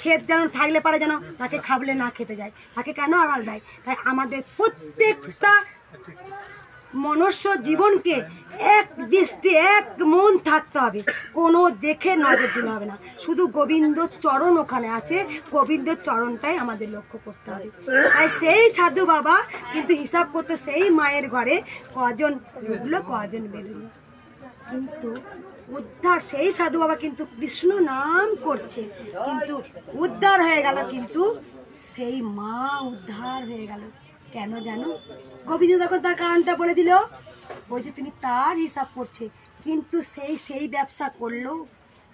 ক্ষেত যেন থাকলে পারে যেন তাকে খাবলে না খেতে যায়, তাকে কেন আড়াল দেয়। তাই আমাদের প্রত্যেকটা মনুষ্য জীবনকে এক দৃষ্টি এক মন থাকতে হবে, কোনো দেখে নজর দিতে হবে না। শুধু গোবিন্দ চরণ ওখানে আছে, গোবিন্দের চরণটাই আমাদের লক্ষ্য করতে হবে। তাই সেই সাধু বাবা কিন্তু হিসাব করতো সেই মায়ের ঘরে কজন ঢুকলো কজন বেরোলো, কিন্তু উদ্ধার সেই সাধু বাবা কিন্তু কৃষ্ণ নাম করছে, কিন্তু উদ্ধার হয়ে গেল, কিন্তু সেই মা উদ্ধার হয়ে গেল। কেন জানো? গোবিন্দ তখন তার কারণটা বলে দিল, বলছে তুমি তার হিসাব করছে, কিন্তু সেই ব্যবসা করলো,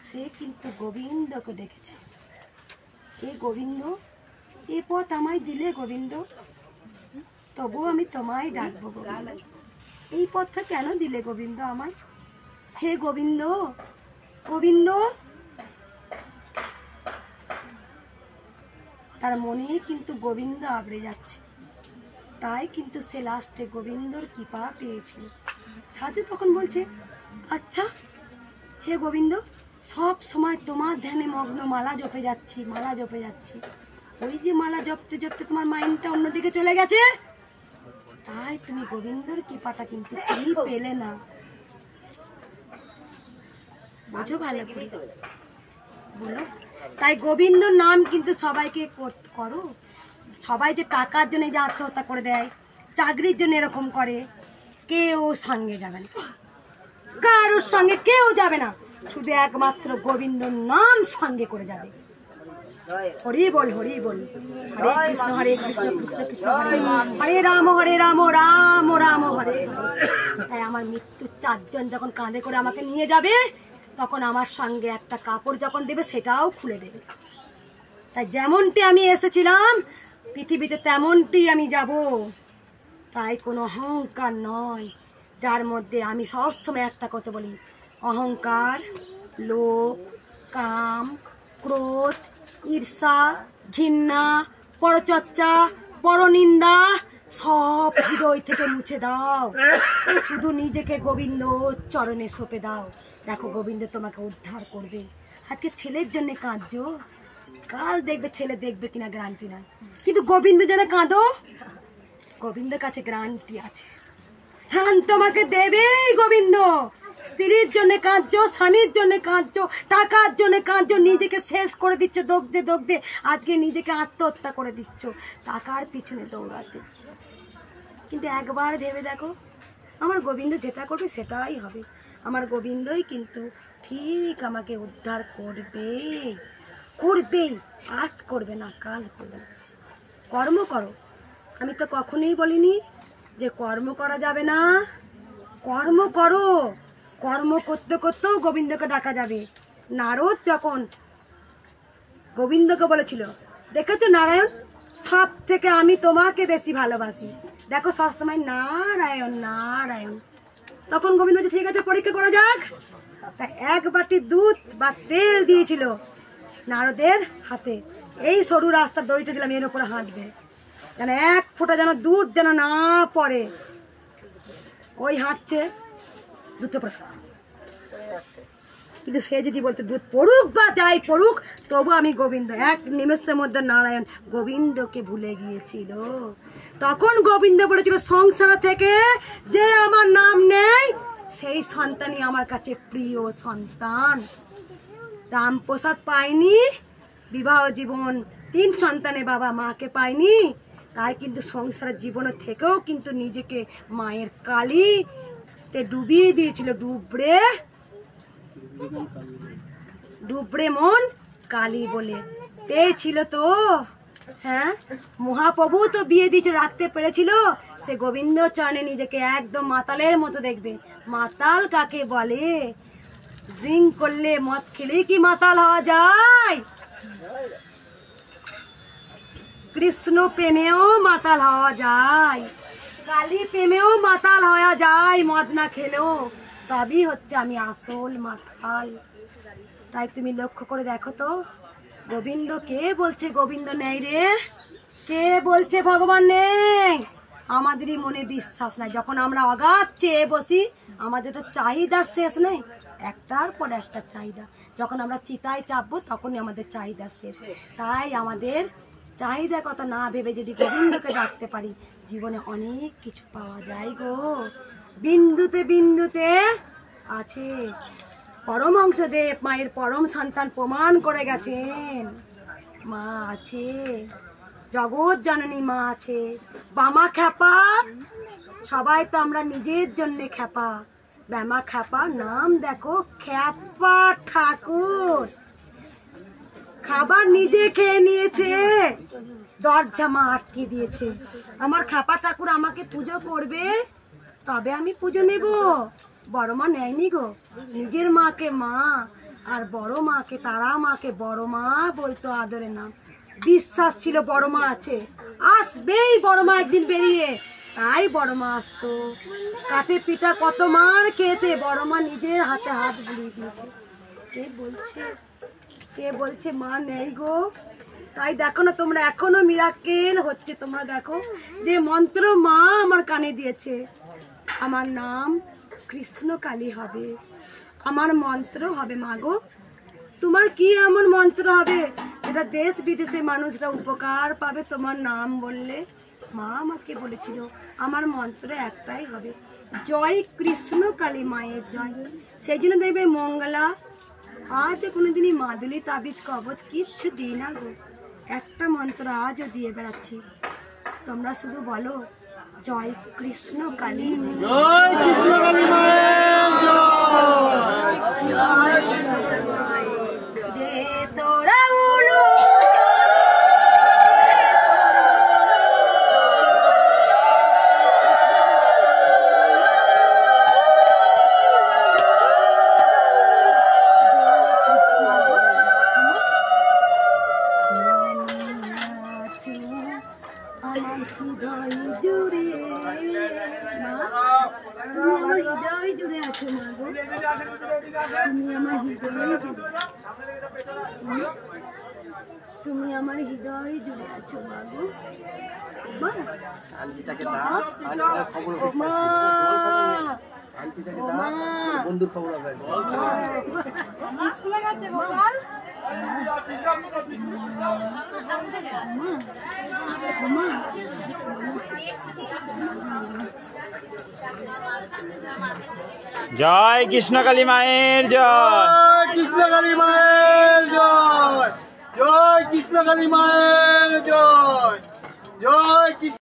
সে কিন্তু গোবিন্দকে দেখেছে। এই গোবিন্দ, এ পথ আমায় দিলে গোবিন্দ, তবু আমি তোমায় ডাকবো গোবিন্দ। এই পথটা কেন দিলে গোবিন্দ আমায়? হে গোবিন্দ, গোবিন্দ। তার মনে কিন্তু গোবিন্দ আবড়ে যাচ্ছে, তাই কিন্তু সে লাস্টে গোবিন্দর কৃপা পেয়েছিল। সাধু তখন বলছে, আচ্ছা হে গোবিন্দ, সব সময় তোমার ধ্যানে মগ্ন, মালা জপে যাচ্ছি, মালা জপে যাচ্ছি, ওই যে মালা জপতে জপতে তোমার মাইন্ডটা অন্যদিকে চলে গেছে, তাই তুমি গোবিন্দর কৃপাটা কিন্তু তুমি পেলে না। বুঝো ভালো করে বলো। তাই গোবিন্দর নাম কিন্তু সবাইকে করো। সবাই যে টাকার জন্য যে আত্মহত্যা করে দেয়, চাকরির জন্য এরকম করে, কেউ সঙ্গে যাবে না, কারোর সঙ্গে কেউ যাবে না, শুধু একমাত্র গোবিন্দর নাম সঙ্গে করে যাবে। হরি বল, হরি বল, হরে কৃষ্ণ কৃষ্ণ কৃষ্ণ হরে হরে রাম, রাম রাম হরে। তাই আমার মৃত্যুর 4 জন যখন কাঁধে করে আমাকে নিয়ে যাবে, তখন আমার সঙ্গে একটা কাপড় যখন দেবে সেটাও খুলে দেবে। তাই যেমনটি আমি এসেছিলাম পৃথিবীতে তেমনটি আমি যাব। তাই কোনো অহংকার নয়, যার মধ্যে আমি সবসময় একটা কথা বলি, অহংকার, লোভ, কাম, ক্রোধ, ঈর্ষা, ঘৃণা, পরচর্চা, পরনিন্দা সব হৃদয় থেকে মুছে দাও। শুধু নিজেকে গোবিন্দ চরণে সঁপে দাও, দেখো গোবিন্দ তোমাকে উদ্ধার করবে। আজকে ছেলের জন্য কাঁদছো, কাল দেখবে ছেলে দেখবে কিনা গ্যারান্টি নাই, কিন্তু গোবিন্দ জন্য কাঁদো, গোবিন্দের কাছে গ্যারান্টি আছে, স্থান তোমাকে দেবেই গোবিন্দ। স্ত্রীর জন্য কাঁদছো, স্বামীর জন্য কাঁদছো, টাকার জন্য কাঁদছো, নিজেকে শেষ করে দিচ্ছ দগ্ধে দগ্ধে, আজকে নিজেকে আত্মহত্যা করে দিচ্ছ টাকার পিছনে দৌড়াতে। কিন্তু একবার ভেবে দেখো, আমার গোবিন্দ যেটা করবে সেটাই হবে। আমার গোবিন্দই কিন্তু ঠিক আমাকে উদ্ধার করবে, করবেই, আজ করবে না কাল করবে না। কর্ম করো, আমি তো কখনোই বলিনি যে কর্ম করা যাবে না, কর্ম করো। কর্ম করতে করতেও গোবিন্দকে ডাকা যাবে। নারদ যখন গোবিন্দকে বলেছিল, দেখেছো নারায়ণ, সব থেকে আমি তোমাকে বেশি ভালোবাসি, দেখো সবসময় নারায়ণ নারায়ণ। তখন গোবিন্দ বলছে, ঠিক আছে পরীক্ষা করা যাক। তা 1 বাটি দুধ বা তেল দিয়েছিল নারদের হাতে, এই সরু রাস্তার দড়িটা দিলাম, এর উপরে হাঁটবে, যেন 1 ফোঁটা যেন দুধ যেন না পড়ে। ওই হাঁটছে, দুধ পড়ে, কিন্তু সে যদি বলতো দুধ পড়ুক বা যাই পড়ুক, তবু আমি গোবিন্দ। 1 নিমেষের মধ্যে নারায়ণ গোবিন্দকে ভুলে গিয়েছিল। তখন গোবিন্দ বলেছিল, সংসার থেকে যে আমার নাম নেই সেই সন্তানই আমার কাছে প্রিয় সন্তান। রামপ্রসাদ পায়নি, বিবাহ জীবন 3 সন্তানের বাবা মাকে পায়নি, তাই কিন্তু সংসারের জীবনের থেকেও কিন্তু নিজেকে মায়ের কালী তে ডুবিয়ে দিয়েছিল ডুবরে মন কালী বলে। ছিল তো হ্যাঁ, মহাপ্রভু তো বিয়ে দিয়েছে, রাখতে পেরেছিল। সে গোবিন্দ চরণে নিজেকে একদম মাতালের মতো দেখবে। মাতাল কাকে বলে? ড্রিঙ্ক করলে, মদ খেলে কি মাতাল হওয়া যায়? কৃষ্ণ প্রেমেও মাতাল হওয়া যায়, কালী প্রেমেও মাতাল হওয়া যায়, মদ না খেলেও। তবেই হচ্ছে আমি আসল মাতাল। তাই তুমি লক্ষ্য করে দেখো তো, গোবিন্দ কে বলছে গোবিন্দ নেই রে? কে বলছে ভগবান নেই? আমাদেরই মনে বিশ্বাস নাই। যখন আমরা অগাধ চেয়ে বসি, আমাদের তো চাহিদার শেষ নেই, একটার পর একটা চাহিদা। যখন আমরা চিতায় চাপবো, তখনই আমাদের চাহিদা শেষ। তাই আমাদের চাহিদার কথা না ভেবে যদি গোবিন্দকে ডাকতে পারি, জীবনে অনেক কিছু পাওয়া যায় গো। বিন্দুতে বিন্দুতে আছে। পরমহংসদেব মায়ের পরম সন্তান প্রমাণ করে গেছেন, মা আছে, জগৎ জননী মা আছে। বামা খ্যাপা, সবাই তো আমরা নিজের জন্যে খ্যাপা। বামা খ্যাপা নাম দেখো, খ্যাপা ঠাকুর। খাবার নিজে খেয়ে নিয়েছে, দরজা মা আটকে দিয়েছে। আমার খ্যাপা ঠাকুর আমাকে পুজো করবে, তবে আমি পুজো নেব। বড় মা নেয়নি গো, নিজের মাকে মা, আর বড় মাকে, তারা মাকে বড় মা বলতো আদরে নাম। বিশ্বাস ছিল বড় মা আছে, আসবেই বড় মা একদিন বেরিয়ে। তাই বড় মা আসতো। কাঠে পিঠা কত মার খেয়েছে, বড় মা নিজের হাতে হাত বুলিয়ে দিয়েছে। কে বলছে মা নেই গো? তাই দেখো না তোমরা, এখনো মিরাকেল হচ্ছে। তোমরা দেখো যে মন্ত্র মা আমার কানে দিয়েছে, আমার নাম কৃষ্ণ কালী হবে, আমার মন্ত্র হবে। মা গো, তোমার কি এমন মন্ত্র হবে যেটা দেশ বিদেশে মানুষরা উপকার পাবে তোমার নাম বললে? মা আমাকে বলেছিল আমার মন্ত্র একটাই হবে, জয় কৃষ্ণ কালী মায়ের জয়। সেই জন্য দেখবে মঙ্গলা আজ কোনোদিনই মাদুলি তাবিজ কবচ কিচ্ছু দিই না গো, একটা মন্ত্র আজও দিয়ে বেড়াচ্ছি। তোমরা শুধু বলো জয় কৃষ্ণ কালী, জয় কৃষ্ণ কালী মায়ের জয়। দে তোরা উলু তুমি আমার হৃদয় জুড়ে আছো মাগো। বন্ধুর খবর হবে। জয় কৃষ্ণ কালী মায়ের জয়, কৃষ্ণ কালী মায়ের জয়, জয় কৃষ্ণ কালী মায়ের জয়, জয় কৃষ্ণ।